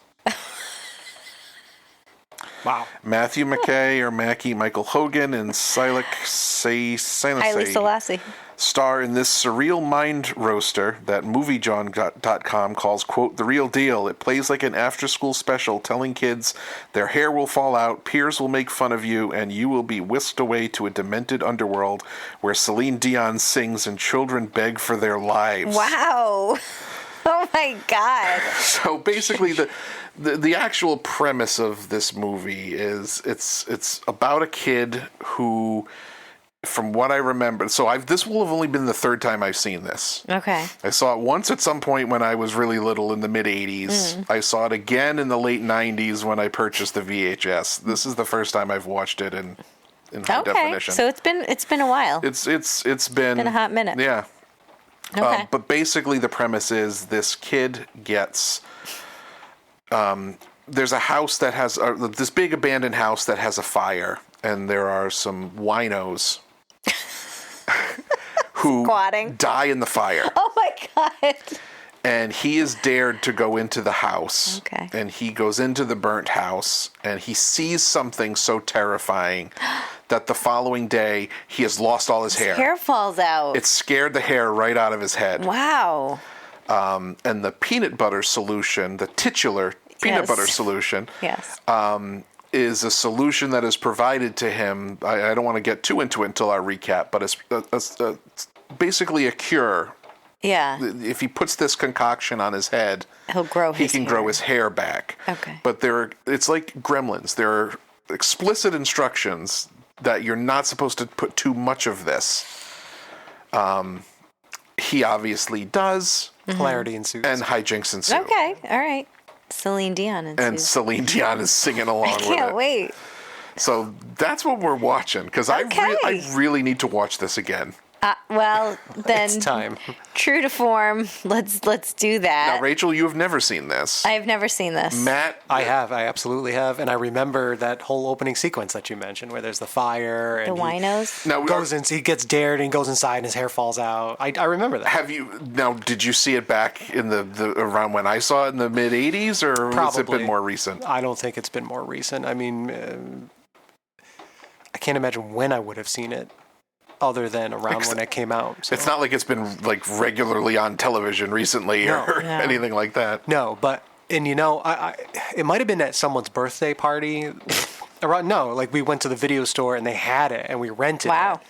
Wow. Matthew McKay or Mackie Michael Hogan and Silik Haile Selassie Selassie. star in this surreal mind roaster that MovieJohn.com calls, quote, "the real deal. It plays like an after-school special telling kids their hair will fall out, peers will make fun of you, and you will be whisked away to a demented underworld where Celine Dion sings and children beg for their lives." Wow. Oh my God. So basically, the actual premise of this movie is it's about a kid who, from what I remember, so this will have only been the third time I've seen this. Okay. I saw it once at some point when I was really little in the mid 80s. I saw it again in the late 90s when I purchased the VHS. This is the first time I've watched it in high Okay. definition. So it's been a while. It's been a hot minute. Yeah. Okay. But basically, the premise is this kid gets. There's a house that has this big abandoned house that has a fire, and there are some winos who Squatting. die in the fire. Oh my God. And he is dared to go into the house. Okay. And he goes into the burnt house, and he sees something so terrifying that the following day he has lost all his hair. Hair falls out. It scared the hair right out of his head. Wow. And the peanut butter solution, the titular peanut Yes. butter solution, Yes. is a solution that is provided to him. I don't want to get too into it until our recap, but it's basically a cure. Yeah. If he puts this concoction on his head, He'll grow he his can hair. grow his hair back. Okay. But it's like Gremlins. There are explicit instructions that you're not supposed to put too much of this. He obviously does, Clarity ensues. and hijinks ensue. Okay. All right. Celine Dion And Celine Dion is singing along I with can't it. wait. So that's what we're watching, because Okay. I really need to watch this again. Well, then, It's time. true to form, let's do that. Now, Rachel, you have never seen this. I have never seen this. Matt, I absolutely have, and I remember that whole opening sequence that you mentioned, where there's the fire and The winos. now he gets dared and goes inside and his hair falls out. I remember that. did you see it back in the around when I saw it in the mid '80s, or has it been more recent? I don't think it's been more recent. I mean, I can't imagine when I would have seen it, other than around when it came out. So. It's not like it's been like regularly on television recently or No. anything like that. No, but and it might have been at someone's birthday party. Like we went to the video store and they had it and we rented it. Wow.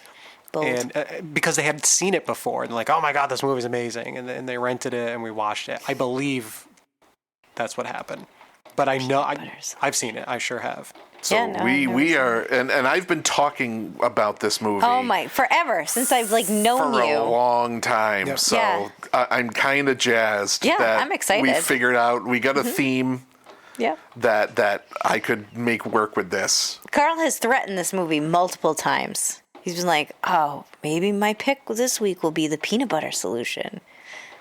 Bold. And because they had seen it before and like, oh my God, this movie's amazing, and they rented it and we watched it. I believe that's what happened, but I know I've seen it. I sure have. So Yeah, no, I've we never are, and I've been talking about this movie. Oh my! Forever since I've known for you. a long time. Yep. So Yeah. I'm kind of jazzed. Yeah, that I'm excited. We figured out we got a theme Yeah. that I could make work with this. Carl has threatened this movie multiple times. He's been like, "Oh, maybe my pick this week will be the peanut butter solution,"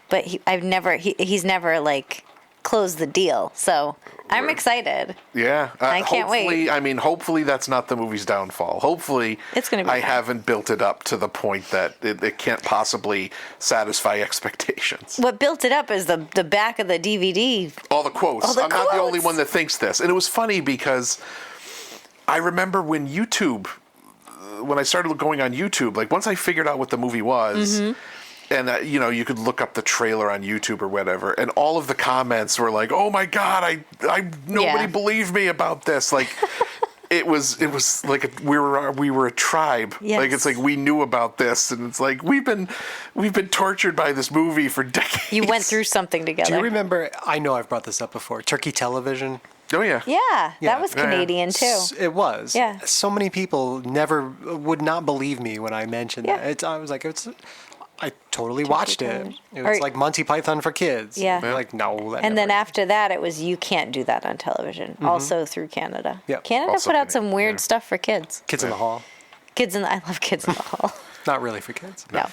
but he's never like closed the deal. So I'm excited. Yeah, I can't wait. I mean, hopefully that's not the movie's downfall. Hopefully, It's gonna be I fun. haven't built it up to the point that it can't possibly satisfy expectations. What built it up is the back of the DVD. All the quotes. All the I'm not the only quotes. one that thinks this. And it was funny because I remember when I started going on YouTube, like once I figured out what the movie was, Mm-hmm. and you could look up the trailer on YouTube or whatever, and all of the comments were like, "Oh my God, I nobody Yeah. believed me about this." Like it was like we were a tribe. Yes. Like it's like we knew about this, and it's like we've been tortured by this movie for decades. You went through something together. Do you remember? I know I've brought this up before. Turkey Television. Oh yeah. Yeah, Yeah. that was Yeah. Canadian too. It was. Yeah. So many people would not believe me when I mentioned Yeah. that. I was like, I totally watched it. Television. It was Or- like Monty Python for kids. Yeah. Like, no. That And then never- after that, it was you can't do that on television. Also through Canada. Yep. Canada Also put out some Canadian, weird yeah. stuff for kids. Kids in the Hall. I love Kids in the Hall. Not really for kids. No.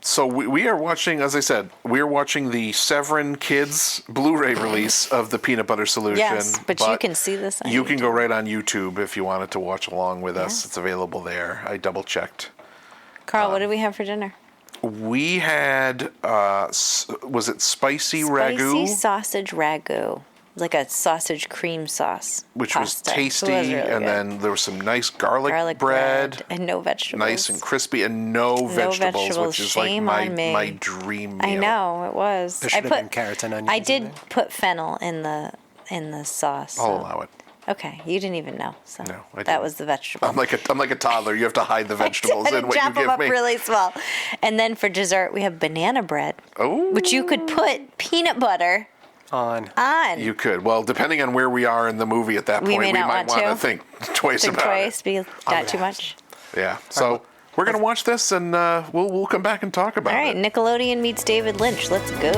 So we are watching, as I said, we're watching the Severin Kids Blu-ray release of the Peanut Butter Solution. Yes, but you can see this on You can go right on YouTube if you wanted to watch along with us. Yeah. It's available there. I double checked. Carl, what did we have for dinner? We had was it spicy ragu, Spicy sausage ragu. Like a sausage cream sauce. which pasta. was It tasty, really and good. then there was some nice garlic bread and no vegetables. nice and crispy, and no vegetables, vegetables. which is like Shame my on me. my dream meal. I know it was. There should have been carrots and onions I in did there. put fennel in the sauce. I'll so- allow it. Okay, you didn't even know. So No, I that didn't. was the vegetable. I'm like a toddler. You have to hide the vegetables I in what you chop them give up me. really small. And then for dessert, we have banana bread, Oh, which you could put peanut butter On. on. you could. Well, depending on where we are in the movie at that We point, may we not might want want to to. think twice Think about twice, it. be would not too have much. Yeah. So we're gonna watch this, and we'll come back and talk about All right, it. Nickelodeon meets David Lynch. Let's go.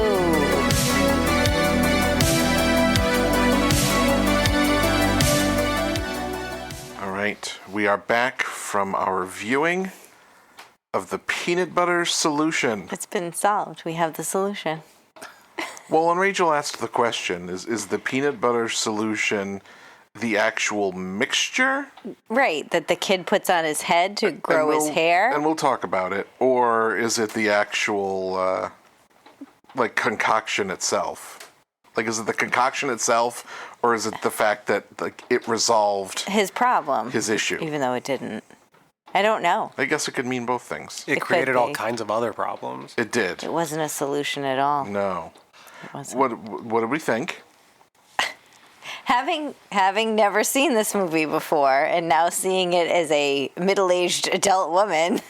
All right, we are back from our viewing of the Peanut Butter Solution. It's been solved. We have the solution. Well, and Rachel asked the question: Is the peanut butter solution the actual mixture? Right, that the kid puts on his head to grow his hair. And we'll talk about it. Or is it the actual, like, concoction itself? Like, is it the concoction itself, or is it the fact that, like, it resolved His problem. his issue? Even though it didn't. I don't know. I guess it could mean both things. It could created all be. kinds of other problems. It did. It wasn't a solution at all. No. It wasn't. What did we think? Having never seen this movie before and now seeing it as a middle-aged adult woman,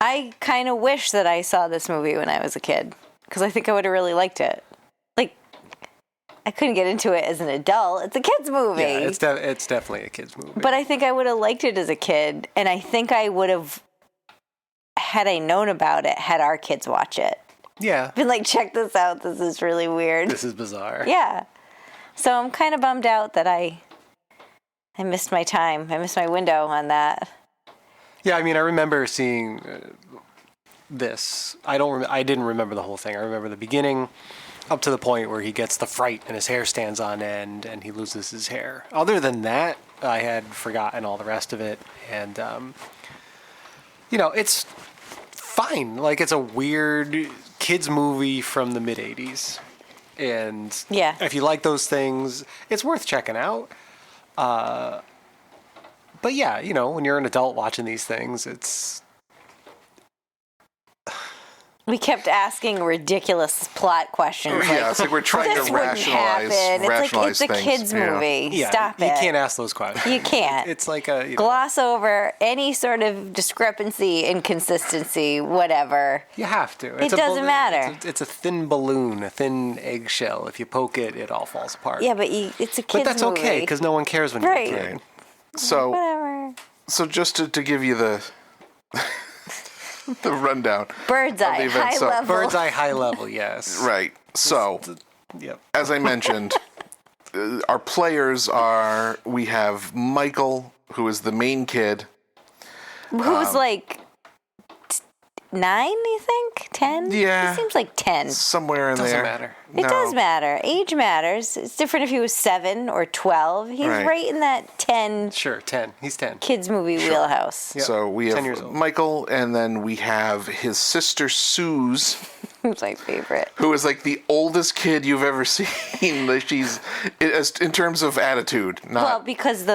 I kind of wish that I saw this movie when I was a kid because I think I would have really liked it. Like, I couldn't get into it as an adult. It's a kid's movie. Yeah, it's definitely a kid's movie. But I think I would have liked it as a kid, and I think I would have, had I known about it, had our kids watch it. yeah, Been like, check this out. This is really weird. this is bizarre. Yeah. So I'm kind of bummed out that I missed my time. I missed my window on that. Yeah, I mean, I remember seeing this. I didn't remember the whole thing. I remember the beginning, up to the point where he gets the fright and his hair stands on end and he loses his hair. Other than that, I had forgotten all the rest of it. And it's fine. Like, it's a weird kids movie from the mid '80s, and Yeah. if you like those things, it's worth checking out. But yeah, when you're an adult watching these things, it's We kept asking ridiculous plot questions. Yeah, it's like we're trying this to wouldn't rationalize happen. It's like rationalize it's a things. kids Yeah. movie. yeah. Stop you it. can't ask those questions. You can't. It's like a Gloss over any sort of discrepancy, inconsistency, whatever. you have to. It doesn't matter. It's a thin balloon, a thin eggshell. If you poke it, it all falls apart. Yeah, but it's a kids but that's movie. okay because no one cares when Right. you're a kid. Right. So Whatever. just to give you the the rundown. Bird's eye, event, high so- level. Bird's eye, high level, yes. Right. So, Yep. as I mentioned, our players we have Michael, who is the main kid. Who's like 9, you think? 10? Yeah. He seems like 10. Somewhere in Doesn't there. matter. It No. does matter. Age matters. It's different if he was 7 or 12. He's Right. right in that 10 Sure, 10. He's 10. kids movie wheelhouse. Yep. So we 10 years have old. Michael, and then we have his sister Suze, Who's my favorite. who is like the oldest kid you've ever seen. Like, she's in terms of attitude, not. Well, because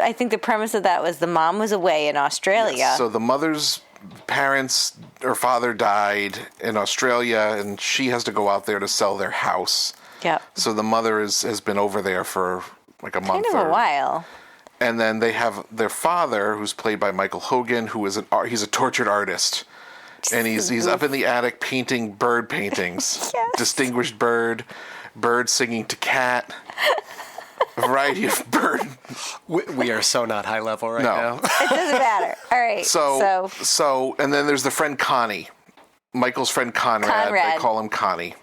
I think the premise of that was the mom was away in Australia. So the mother's parents or father died in Australia, and she has to go out there to sell their house. Yep. So the mother has been over there for like a month. Kind of a while. And then they have their father, who's played by Michael Hogan, who is he's a tortured artist. And he's up in the attic painting bird paintings. Yes. Distinguished bird singing to cat. A variety of bird. We are so not high level right now. It doesn't matter. All right. So, and then there's the friend Connie. Michael's friend Conrad. They call him Connie.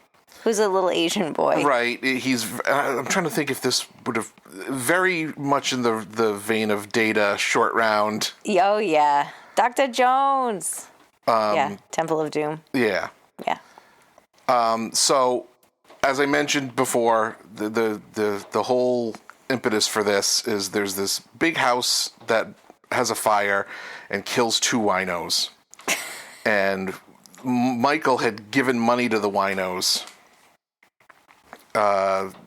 Who's a little Asian boy. Right. I'm trying to think if this would have very much in the vein of Data, Short Round. Oh, yeah. Dr. Jones. Yeah. Temple of Doom. Yeah. Yeah. So, as I mentioned before, the whole impetus for this is there's this big house that has a fire and kills 2 winos. And Michael had given money to the winos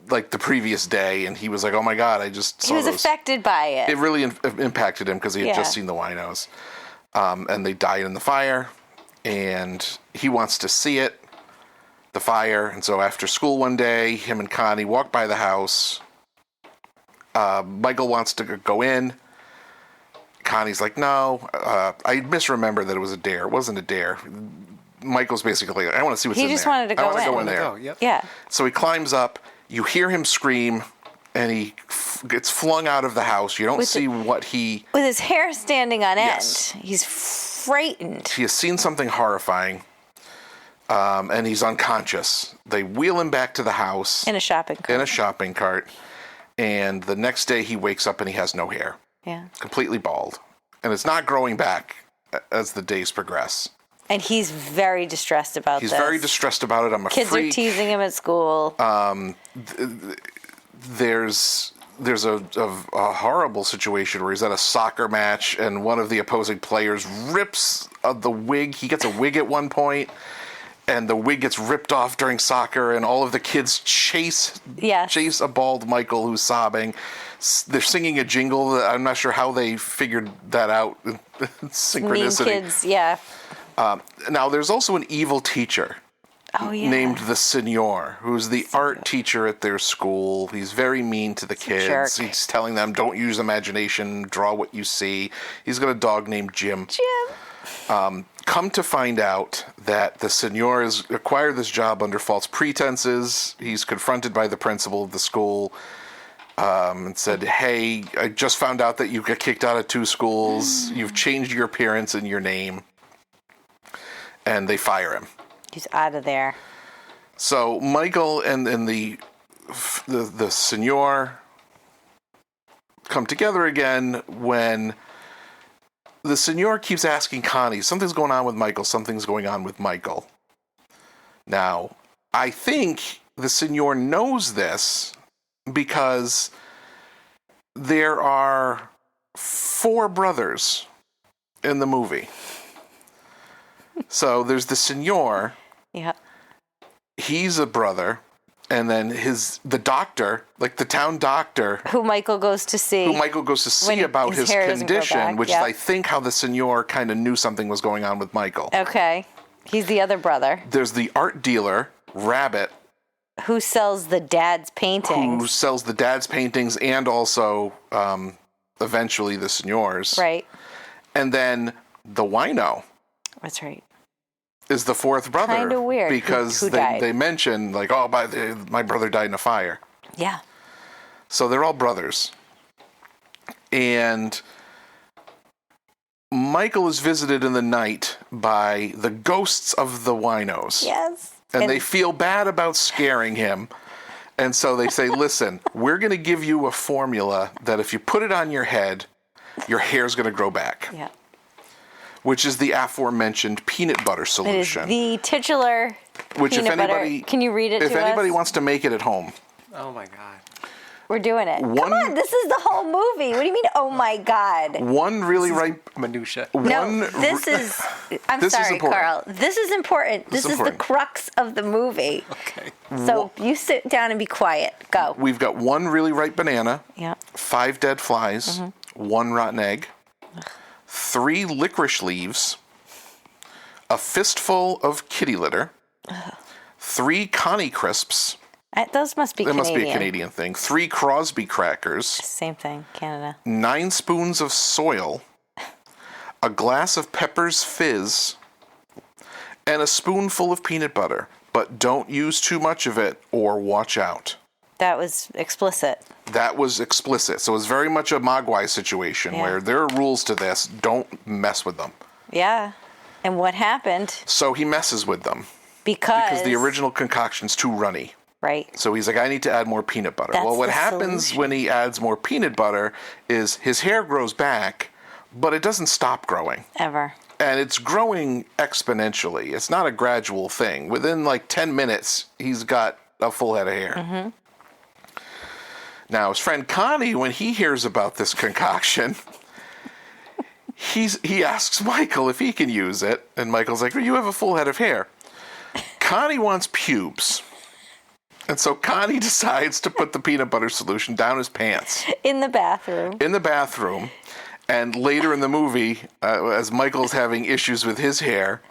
like the previous day, and he was like, oh my God, I just saw He was affected by it. It really impacted him because he had just seen the winos. And they died in the fire, and he wants to see it, the fire. And so after school one day, him and Connie walk by the house. Michael wants to go in. Connie's like, no. I misremembered that it was a dare. It wasn't a dare. Michael's basically like, I want to see what's in there. He just wanted to go in. I want to go in there. Yep. Yeah. So he climbs up. You hear him scream, and he gets flung out of the house. You don't see what he... With his hair standing on end. Yes. He's frightened. He has seen something horrifying, and he's unconscious. They wheel him back to the house. In a shopping cart. And the next day he wakes up and he has no hair. Yeah. Completely bald. And it's not growing back as the days progress. And he's very distressed about this. He's very distressed about it. I'm a Kids freak. are teasing him at school. There's a horrible situation where he's at a soccer match and one of the opposing players rips the wig. He gets a wig at one point, and the wig gets ripped off during soccer, and all of the kids chase a bald Michael who's sobbing. They're singing a jingle. I'm not sure how they figured that out. Synchronicity. Mean kids, yeah. Now, there's also an evil teacher named the Senor, who's the art teacher at their school. He's very mean to the kids. Jerk. He's telling them, don't use imagination, draw what you see. He's got a dog named Jim. Come to find out that the Senor has acquired this job under false pretenses. He's confronted by the principal of the school and said, hey, I just found out that you got kicked out of 2 schools. You've changed your appearance and your name. And they fire him. He's out of there. So Michael and the Senor come together again when the Senor keeps asking Connie, something's going on with Michael, something's going on with Michael. Now, I think the Senor knows this because there are 4 brothers in the movie. So there's the Senor. Yeah. He's a brother. And then the doctor, like the town doctor. Who Michael goes to see about his condition, which is, I think, how the Senor kind of knew something was going on with Michael. Okay. He's the other brother. There's the art dealer, Rabbit. Who sells the dad's paintings. Who sells the dad's paintings and also eventually the Senor's. Right. And then the wino. That's right. Is the 4th brother. Kind of weird. Because who died. they mention, like, my brother died in a fire. Yeah. So they're all brothers. And Michael is visited in the night by the ghosts of the winos. Yes. And they feel bad about scaring him. And so they say, listen, we're going to give you a formula that if you put it on your head, your hair's going to grow back. Yeah. Which is the aforementioned peanut butter solution. It is the titular peanut butter. Can you read it to us? If anybody wants to make it at home. Oh, my God. We're doing it. Come on, this is the whole movie. What do you mean, oh, my God? One really ripe... Minutia. No, this is... I'm sorry, Carl. This is important. This is the crux of the movie. Okay. So you sit down and be quiet. Go. We've got 1 really ripe banana. Yeah. 5 dead flies. 1 rotten egg. 3 licorice leaves, a fistful of kitty litter, 3 Connie crisps. Those must be That Canadian. must be a Canadian thing. 3 Crosby crackers, Same thing, Canada. 9 spoons of soil, a glass of Pepper's Fizz, and a spoonful of peanut butter. But don't use too much of it or watch out. That was explicit. That was explicit. So it's very much a Mogwai situation Yeah. where there are rules to this. Don't mess with them. Yeah. And what happened? So he messes with them Because the original concoction's too runny. Right. So he's like, I need to add more peanut butter. That's well, what the happens solution. when he adds more peanut butter is his hair grows back, but it doesn't stop growing. Ever. And it's growing exponentially. It's not a gradual thing. Within like 10 minutes, he's got a full head of hair. Mm-hmm. Now, his friend Connie, when he hears about this concoction, he asks Michael if he can use it. And Michael's like, well, you have a full head of hair. Connie wants pubes. And so Connie decides to put the peanut butter solution down his pants. In the bathroom. In the bathroom. And later in the movie, as Michael's having issues with his hair,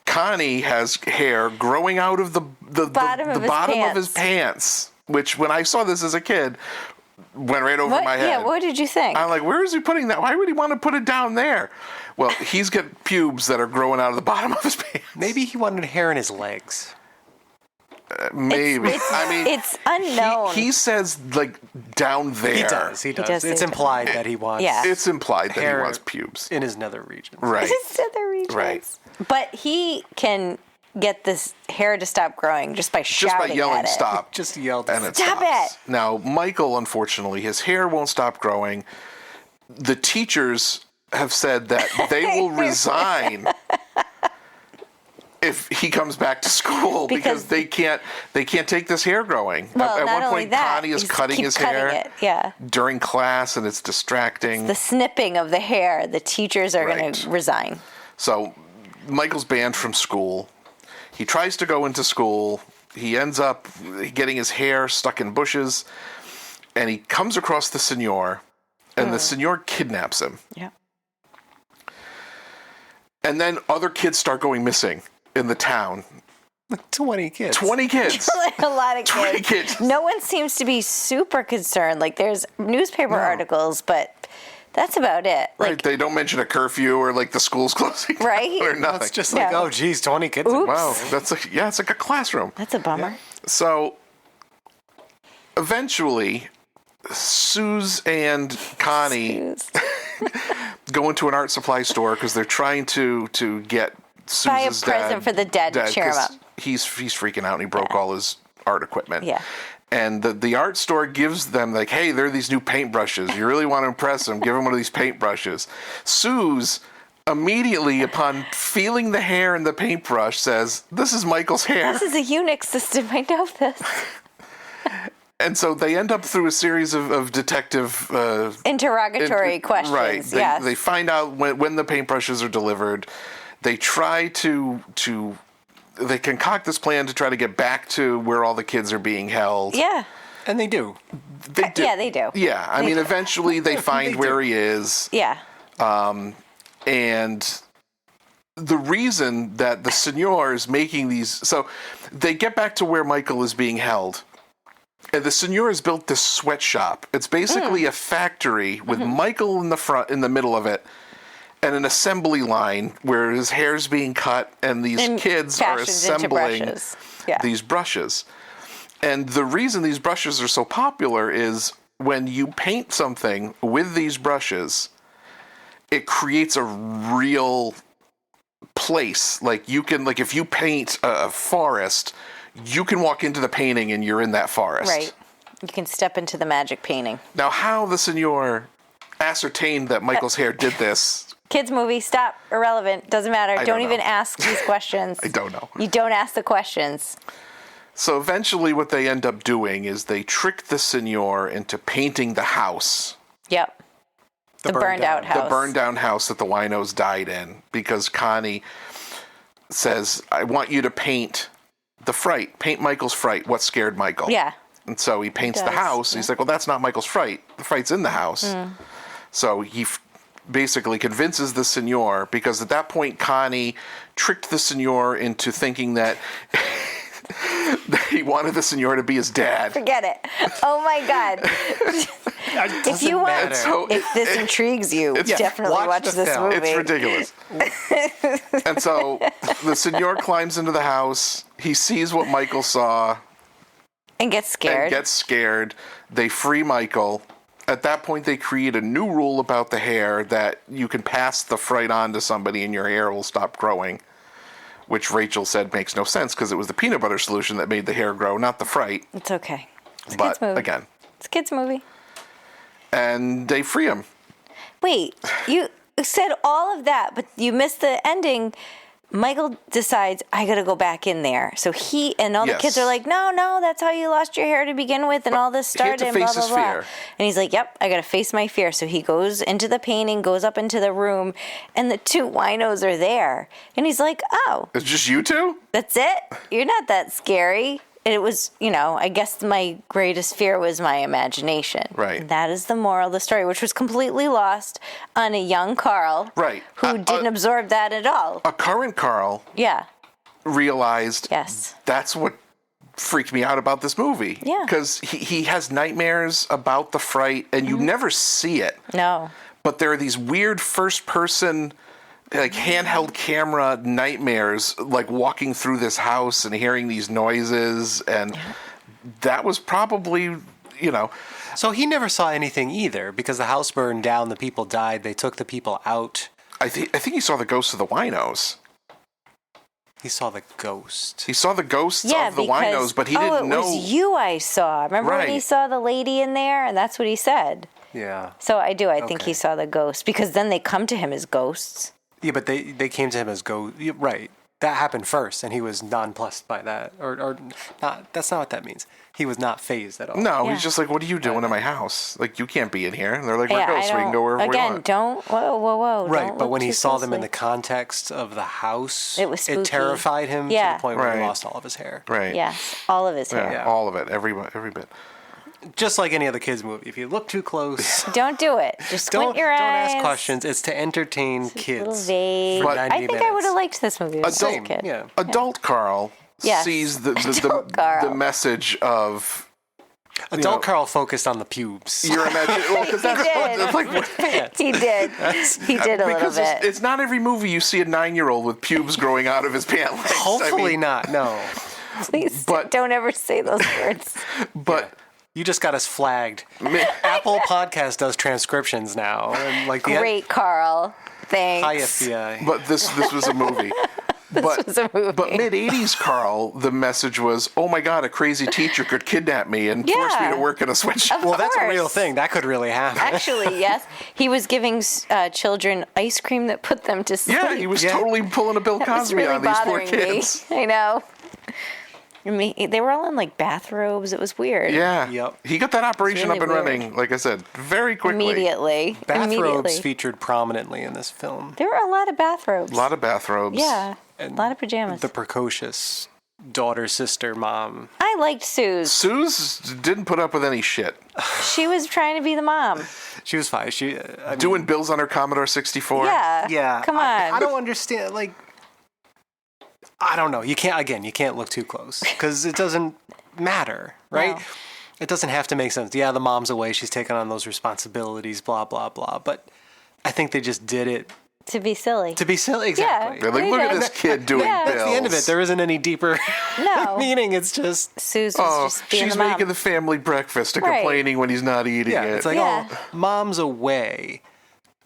Connie has hair growing out of the Bottom of his pants. Which, when I saw this as a kid, went right over What? my head. Yeah, what did you think? I'm like, where is he putting that? Why would he want to put it down there? Well, he's got pubes that are growing out of the bottom of his pants. Maybe he wanted hair in his legs. Maybe. I mean, it's unknown. He says, like, down there. He does. does It's say implied that he wants Yeah. It's implied that hair he wants pubes. in his nether region. Right. It's other regions. Right. But he can get this hair to stop growing just by Just by shouting yelling, at it. stop. Just yelled. And it Stop stops. it! Now, Michael, unfortunately, his hair won't stop growing. The teachers have said that they will resign if he comes back to school because they can't take this hair growing. Well, At not one only point, that, Connie is he's cutting keep his cutting hair it, yeah. during class, and it's distracting. The snipping of the hair, the teachers are going Right. to resign. So Michael's banned from school. He tries to go into school. He ends up getting his hair stuck in bushes, and he comes across the senor, and the senor kidnaps him. Yeah. And then other kids start going missing in the town. 20 kids. 20 kids. A lot of 20 kids. kids. No one seems to be super concerned. Like, there's newspaper articles, but that's about it. Like, Right, they don't mention a curfew or like the school's closing down Right? or nothing. It's just like, Yeah. oh, geez, 20 kids. Oops. Wow, that's like, yeah, it's like a classroom. that's a bummer. So eventually, Suze and Connie go into an art supply store because they're trying to get Suze's Buy a present for the dad to cheer him 'cause up. He's freaking out and he broke all his art equipment. Yeah. And the art store gives them, like, hey, there are these new paintbrushes. You really want to impress them, give them one of these paintbrushes. Suze, immediately upon feeling the hair in the paintbrush, says, this is Michael's hair. This is a Unix system. I know this. And so they end up through a series of detective... Interrogatory questions. Right. Yes. They find out when the paintbrushes are delivered. They try to they concoct this plan to try to get back to where all the kids are being held. Yeah. And they do. They do. Yeah, they do. Yeah, I They mean, do. eventually they find where he is. Yeah. And the reason that the senor is making these... So they get back to where Michael is being held. And the senor has built this sweatshop. It's basically a factory with Michael in the front, in the middle of it, and an assembly line where his hair's being cut and these And kids are fashioned into assembling brushes. Yeah. these brushes. And the reason these brushes are so popular is when you paint something with these brushes, it creates a real place. Like you can, like if you paint a forest, you can walk into the painting and you're in that forest. Right. You can step into the magic painting. Now, how the senor ascertained that Michael's hair did this, Kids movie, stop. Irrelevant. Doesn't matter. don't Don't even know. ask these questions. I don't know. You don't ask the questions. So eventually what they end up doing is they trick the senor into painting the house. Yep. The burned out house. The burned down house that the winos died in, because Connie says, I want you to paint the fright. Paint Michael's fright. What scared Michael? Yeah. And so he paints the does, house. He's like, well, that's not Michael's fright. The fright's in the house. So he basically convinces the senor, because at that point Connie tricked the senor into thinking that he wanted the senor to be his dad. Forget it. Oh my God. If you want, So- if this intrigues you, definitely watch the this film. movie. It's ridiculous. And so the senor climbs into the house. He sees what Michael saw And gets scared. and gets scared. They free Michael. At that point, they create a new rule about the hair that you can pass the fright on to somebody and your hair will stop growing, which Rachel said makes no sense because it was the peanut butter solution that made the hair grow, not the fright. It's okay. It's a But kid's movie. again, It's a kid's movie. and they free him. Wait, you said all of that, but you missed the ending. Michael decides, I gotta go back in there. So he and all the Yes. kids are like, no, that's how you lost your hair to begin with, and all this He had started, to and blah, face blah, his blah. fear. And he's like, yep, I gotta face my fear. So he goes into the painting, goes up into the room, and the two winos are there. And he's like, oh, It's just you two? that's it? You're not that scary. And it was, I guess my greatest fear was my imagination. Right. And that is the moral of the story, which was completely lost on a young Carl. Right. Who didn't absorb that at all. A current Carl Yeah. realized Yes. that's what freaked me out about this movie. Yeah. Because he has nightmares about the fright, and you never see it. No. But there are these weird first-person, like handheld camera nightmares, like walking through this house and hearing these noises, and that was probably, So he never saw anything either because the house burned down, the people died, they took the people out. I think he saw the ghosts of the winos. He saw the ghost. He saw the ghosts Yeah, of the because winos, but he didn't know. it was you I saw. Remember when he Right. saw the lady in there, and that's what he said. Yeah. So I think Okay. he saw the ghost because then they come to him as ghosts. Yeah, but they came to him as ghost. Right. That happened first, and he was nonplussed by that. Or not. That's not what that means. He was not phased at all. No, Yeah. he's just like, what are you doing in my house? Like, you can't be in here. And they're like, we're Yeah, ghosts. We can go wherever we again, want. don't. Whoa. Right, don't but look when he too saw them in the closely. context of the house, It was spooky. it terrified him to Yeah. the point where he Right. lost all of his hair. Right. Yeah, all of his hair. Yeah, all of it. Every bit. Just like any other kids movie. If you look too close, Don't do it. Just squint don't your eyes. ask questions. It's to entertain It's a little kids. vague. for But- 90 I think I minutes. would have liked this movie as a Adult- kid. Yeah. Adult Carl Yes. sees the Adult Carl. message of Adult Carl focused on the pubes. your imagination. Well, because He that's did. that's like He did. He did a little because bit. it's not every movie you see a 9-year-old with pubes growing out of his pant legs. Hopefully not. No. Please but- don't ever say those words. But You just got us flagged. Apple Podcast does transcriptions now. And like the Great, Carl. Thanks. Hi, FBI. but this was a movie. But, was a movie. but mid-'80s Carl, the message was, oh my God, a crazy teacher could kidnap me and force me Yeah. to work in a sweatshop. Of Well, that's a course. real thing. That could really happen. Actually, yes. He was giving children ice cream that put them to sleep. Yeah, he was totally pulling a Bill That was Cosby really on these poor bothering me. kids. I know. I mean, they were all in like bathrobes. It was weird. Yeah. Yep. He got that operation really up and weird. running, like I said, very quickly. Immediately. Bathrobes featured prominently in this film. There were a lot of bathrobes. A lot of bathrobes. Yeah. A lot of pajamas. The precocious daughter, sister, mom. I liked Suze. Suze didn't put up with any shit. She was trying to be the mom. She was fine. She I mean, Doing bills on her Commodore 64. Yeah. Yeah. Come on. I don't understand. Like, I don't know. You can't look too close because it doesn't matter, right? No. It doesn't have to make sense. Yeah, the mom's away. She's taking on those responsibilities, blah, blah, blah. But I think they just did it To be silly. to be silly. Exactly. They're like, look at this kid doing Yeah. bills. That's the end of it. There isn't any deeper No. meaning. It's just, Suze was Oh, just being she's the mom. making the family breakfast and Right. complaining when he's not eating yeah, it. it's like, Yeah. oh, mom's away.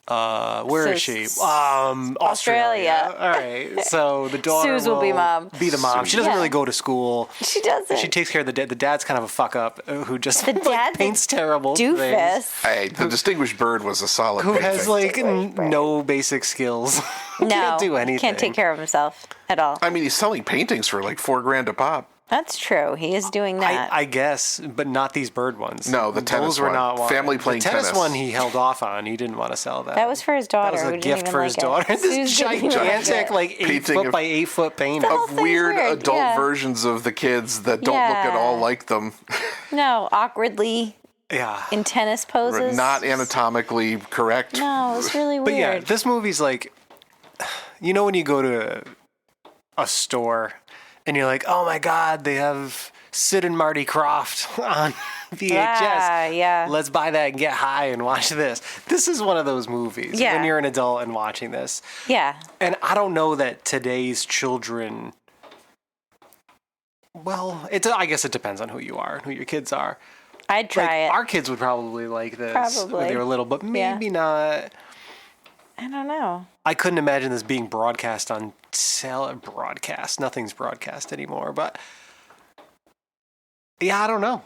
Where is she? Suze. Australia. All right. So the daughter Suze will be mom. Be the mom. She doesn't Yeah. really go to school. She doesn't. She takes care of the dad. The dad's kind of a fuck up who just The like, dad's a paints terrible doofus. things. Hey, the Distinguished Bird was a solid Who painting. has like no basic skills. No. Can't do anything. Can't take care of himself at all. I mean, he's selling paintings for like $4,000 a pop. That's true. He is doing that. I guess, but not these bird ones. No, the tennis Those were one. not wanted. Family playing the tennis tennis. one he held off on. He didn't want to sell that. That was for his daughter. That was a who didn't gift even for like his it. daughter. This Suze didn't even like gigantic, it. like 8 Painting foot of- by 8 foot painting. The whole Of thing's weird weird, adult yeah. versions of the kids that don't look at all Yeah. like them. No, awkwardly Yeah. in tennis poses. Not anatomically correct. No, it was really But weird. yeah, this movie's like, you know, when you go to a store and you're like, oh my God, they have Sid and Marty Krofft on VHS. Yeah. Let's buy that and get high and watch this. This is one of those movies Yeah. when you're an adult and watching this. Yeah. And I don't know that today's children. Well, I guess it depends on who you are and who your kids are. I'd try it. Our kids would probably like this when Probably. they were little, but maybe not. I don't know. I couldn't imagine this being broadcast on broadcast. Nothing's broadcast anymore, but yeah, I don't know.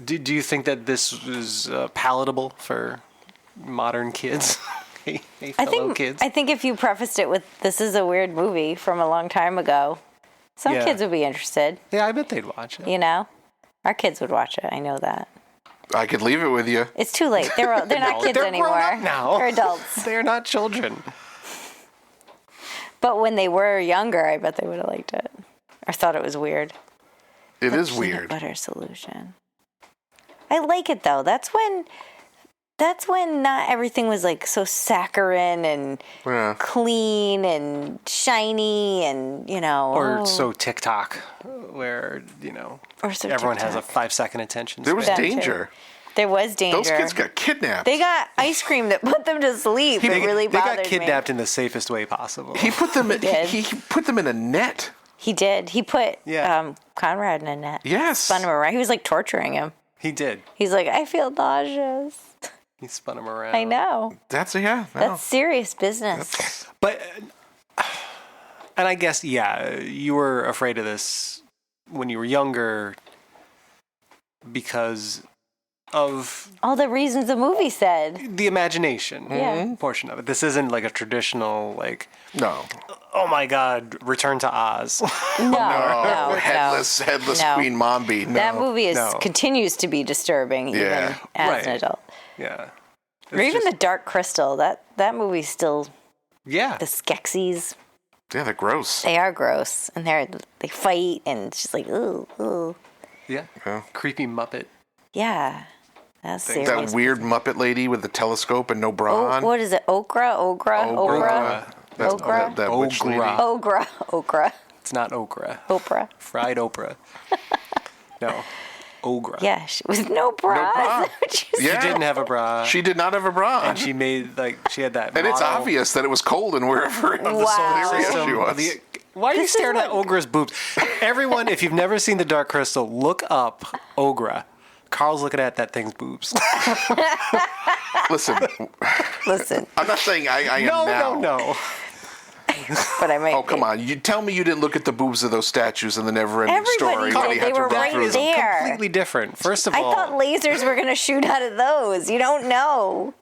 Do you think that this is palatable for modern kids? hey, fellow kids. I think if you prefaced it with "This is a weird movie from a long time ago," some Yeah. kids would be interested. Yeah, I bet they'd watch it. You know, our kids would watch it. I know that. I could leave it with you. It's too late. They're not No, kids they're anymore. grown up now. They're adults. They're not children. But when they were younger, I bet they would have liked it or thought it was weird. It is Peanut weird. butter solution. I like it though. That's when not everything was like so saccharine and Yeah. clean and shiny and Or so TikTok, where, Or so everyone has a TikTok. 5-second attention There was span. That too. danger. There was danger. Those kids got kidnapped. They got ice cream that put them to sleep. It really They bothered got kidnapped me. in the safest way possible. He put them. did. He put them in a net. He did. He put Yeah. Conrad in a net. Yes. Spun him around. He was like torturing him. He did. He's like, I feel nauseous. He spun him around. I know. That's no. That's serious business. But, and I guess, yeah, you were afraid of this when you were younger because of All the reasons the movie said. the imagination Yeah. portion of it. This isn't like a traditional, like, No. oh my God, Return to Oz. No. Headless No. Queen Mombi. No. That movie No. continues to be disturbing even Yeah. as Right. an adult. Yeah. Or even The Dark Crystal. That movie's still Yeah. the Skeksis. Yeah, they're gross. They are gross, and they fight, and it's just like ooh. Yeah. Yeah. Creepy Muppet. Yeah, that's That serious. That weird Muppet lady with the telescope and no bra Oh, on. what is it? Okra. That's Okra? that witch lady. Okra. Okra. It's not okra. Oprah. Fried Oprah. No. Ogre. Yeah, with no bra. No bra. Is that what you said? Yeah. She didn't have a bra. She did not have a bra on. and she made, she had that And it's model obvious that it was cold in wherever in the Wow. solar area system she of was. why are you This is staring at what- Ogre's boobs? Everyone, if you've never seen The Dark Crystal, look up Ogre. Carl's looking at that thing's boobs. Listen, Listen, I'm not saying I am now. No. but I might. Oh, come on. You tell me you didn't look at the boobs of those statues in the Never-Ending Everybody Story when did. he They had to were run right through them. there. Completely different. First of I all, thought lasers were gonna shoot out of those. You don't know.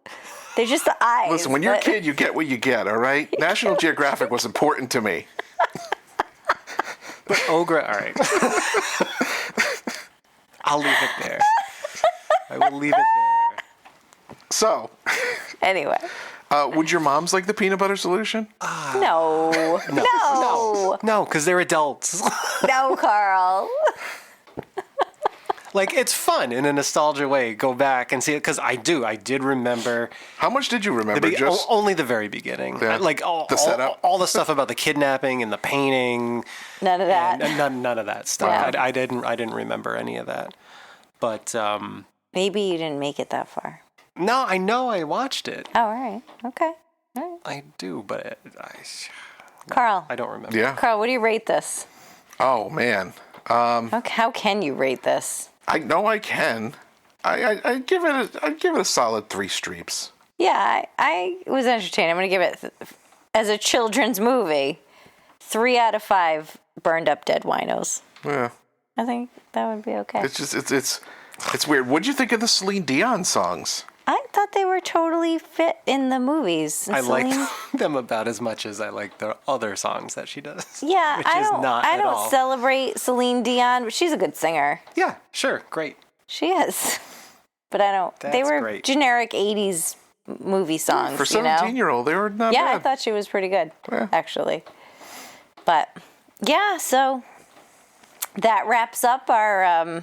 They're just the eyes. Listen, when you're a but- kid, you get what you get, all right? National Geographic was important to me. Ogre, all right. I'll leave it there. I will leave it there. So, Anyway, would your moms like the peanut butter solution? no, No, because they're adults. no, Carl. It's fun in a nostalgia way. Go back and see it because I did remember How much did you remember? Just only the very beginning. Yeah. The setup? all the stuff about the kidnapping and the painting. None of that. And none of that stuff. Wow. I didn't remember any of that. But Maybe you didn't make it that far. no, I know I watched it. Oh, all right. Okay. All right. I do, but Carl. I don't remember. yeah. Carl, what do you rate this? Oh man. Okay, how can you rate this? I know I can. I give it a solid 3 streeps. Yeah, I was entertained. I'm going to give it, as a children's movie, 3 out of 5 burned up dead winos. Yeah. I think that would be okay. It's just it's weird. What'd you think of the Celine Dion songs? I thought they were totally fit in the movies. And I like Celine- them about as much as I like the other songs that she does. Yeah, which I is don't. not I at don't all. celebrate Celine Dion, but she's a good singer. Yeah, sure, great. She is, but I don't. They That's were great. generic '80s movie songs. For you know? 17-year-old, they were not Yeah, I bad. thought she was pretty good, Yeah. actually. But yeah, so that wraps up our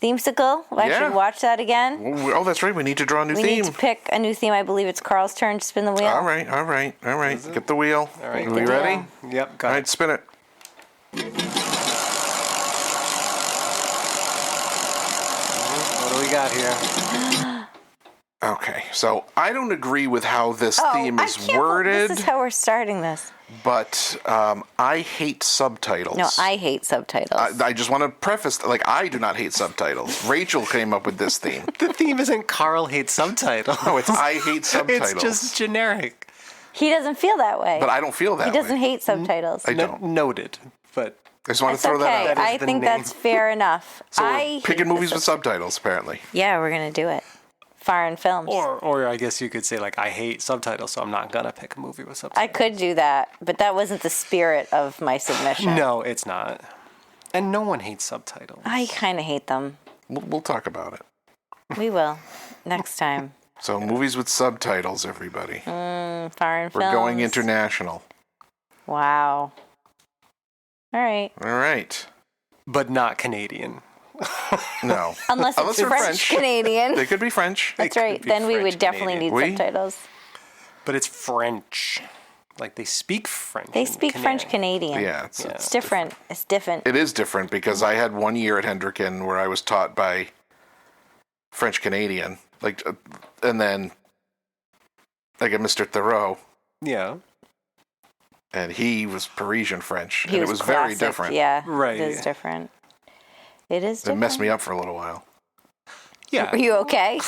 themesicle. I Yeah. should watch that again. Oh, that's right. We need to draw a new We theme. need to pick a new theme. I believe it's Carl's turn to spin the wheel. All right. Get the wheel. All right, Are we good ready? deal. Yep, got All it. right, spin it. got here? Okay, so I don't agree with how this theme I is can't- worded, This is how we're starting this. but I hate subtitles. No, I hate subtitles. I just want to preface, like, I do not hate subtitles. Rachel came up with this theme. The theme isn't Carl hates subtitles. No, it's I hate subtitles. It's just generic. He doesn't feel that way. But I don't feel that He doesn't way. hate subtitles. I don't. Noted, but I just want It's to throw okay. that out. That is I the think name. that's fair enough. So I we're hate picking the movies with subtitles, apparently. Yeah, we're gonna do it. Foreign films. or I guess you could say like I hate subtitles, so I'm not gonna pick a movie with subtitles. I could do that, but that wasn't the spirit of my submission. No, it's not. And no one hates subtitles. I kind of hate them. We'll talk about it. We will next time. So movies with subtitles, everybody. Foreign We're films. going international. Wow. All right. All right. But not Canadian. No. Unless it's they're French Canadian. They could be French. That's could right. be Then we French would definitely need Canadian. subtitles. But it's French. Like they speak French. They in speak French Canadian. Yeah, It's different. It's different. It is different because I had 1 year at Hendricken where I was taught by French Canadian, like, and then like a Mr. Thoreau, Yeah. and he was Parisian French, He and it was very classic. different. Yeah. Right. It is different. It is It different. messed me up for a little while. Yeah. Are you okay?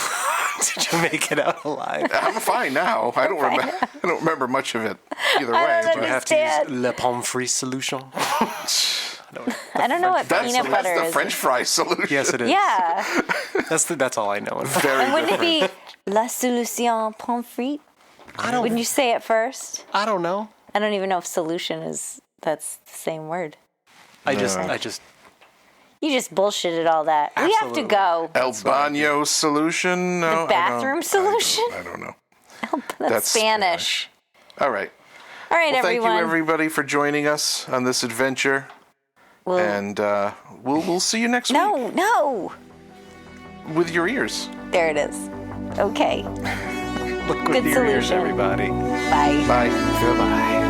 Did you make it out alive? I'm fine now. I don't remember much of it either I way. don't but You have to use understand. Le Pomfrey solution. I don't know what peanut butter that's the is. French fry solution. Yes, it is. Yeah. That's all I know. Very And wouldn't it different. be La Solution Pommes frites? Wouldn't you say it first? I don't know. I don't even know if solution that's the same word. I just You just bullshitted all that. We have to Absolutely. go. El Baño solution? No, I don't- bathroom solution? I don't know. That's Spanish. All right. All right, Well, thank everyone. you everybody for joining us on this adventure, Well, and we'll see you next no. week with your ears. There it is. Okay. look Good with your ears, solution. everybody. Bye. Bye. Goodbye.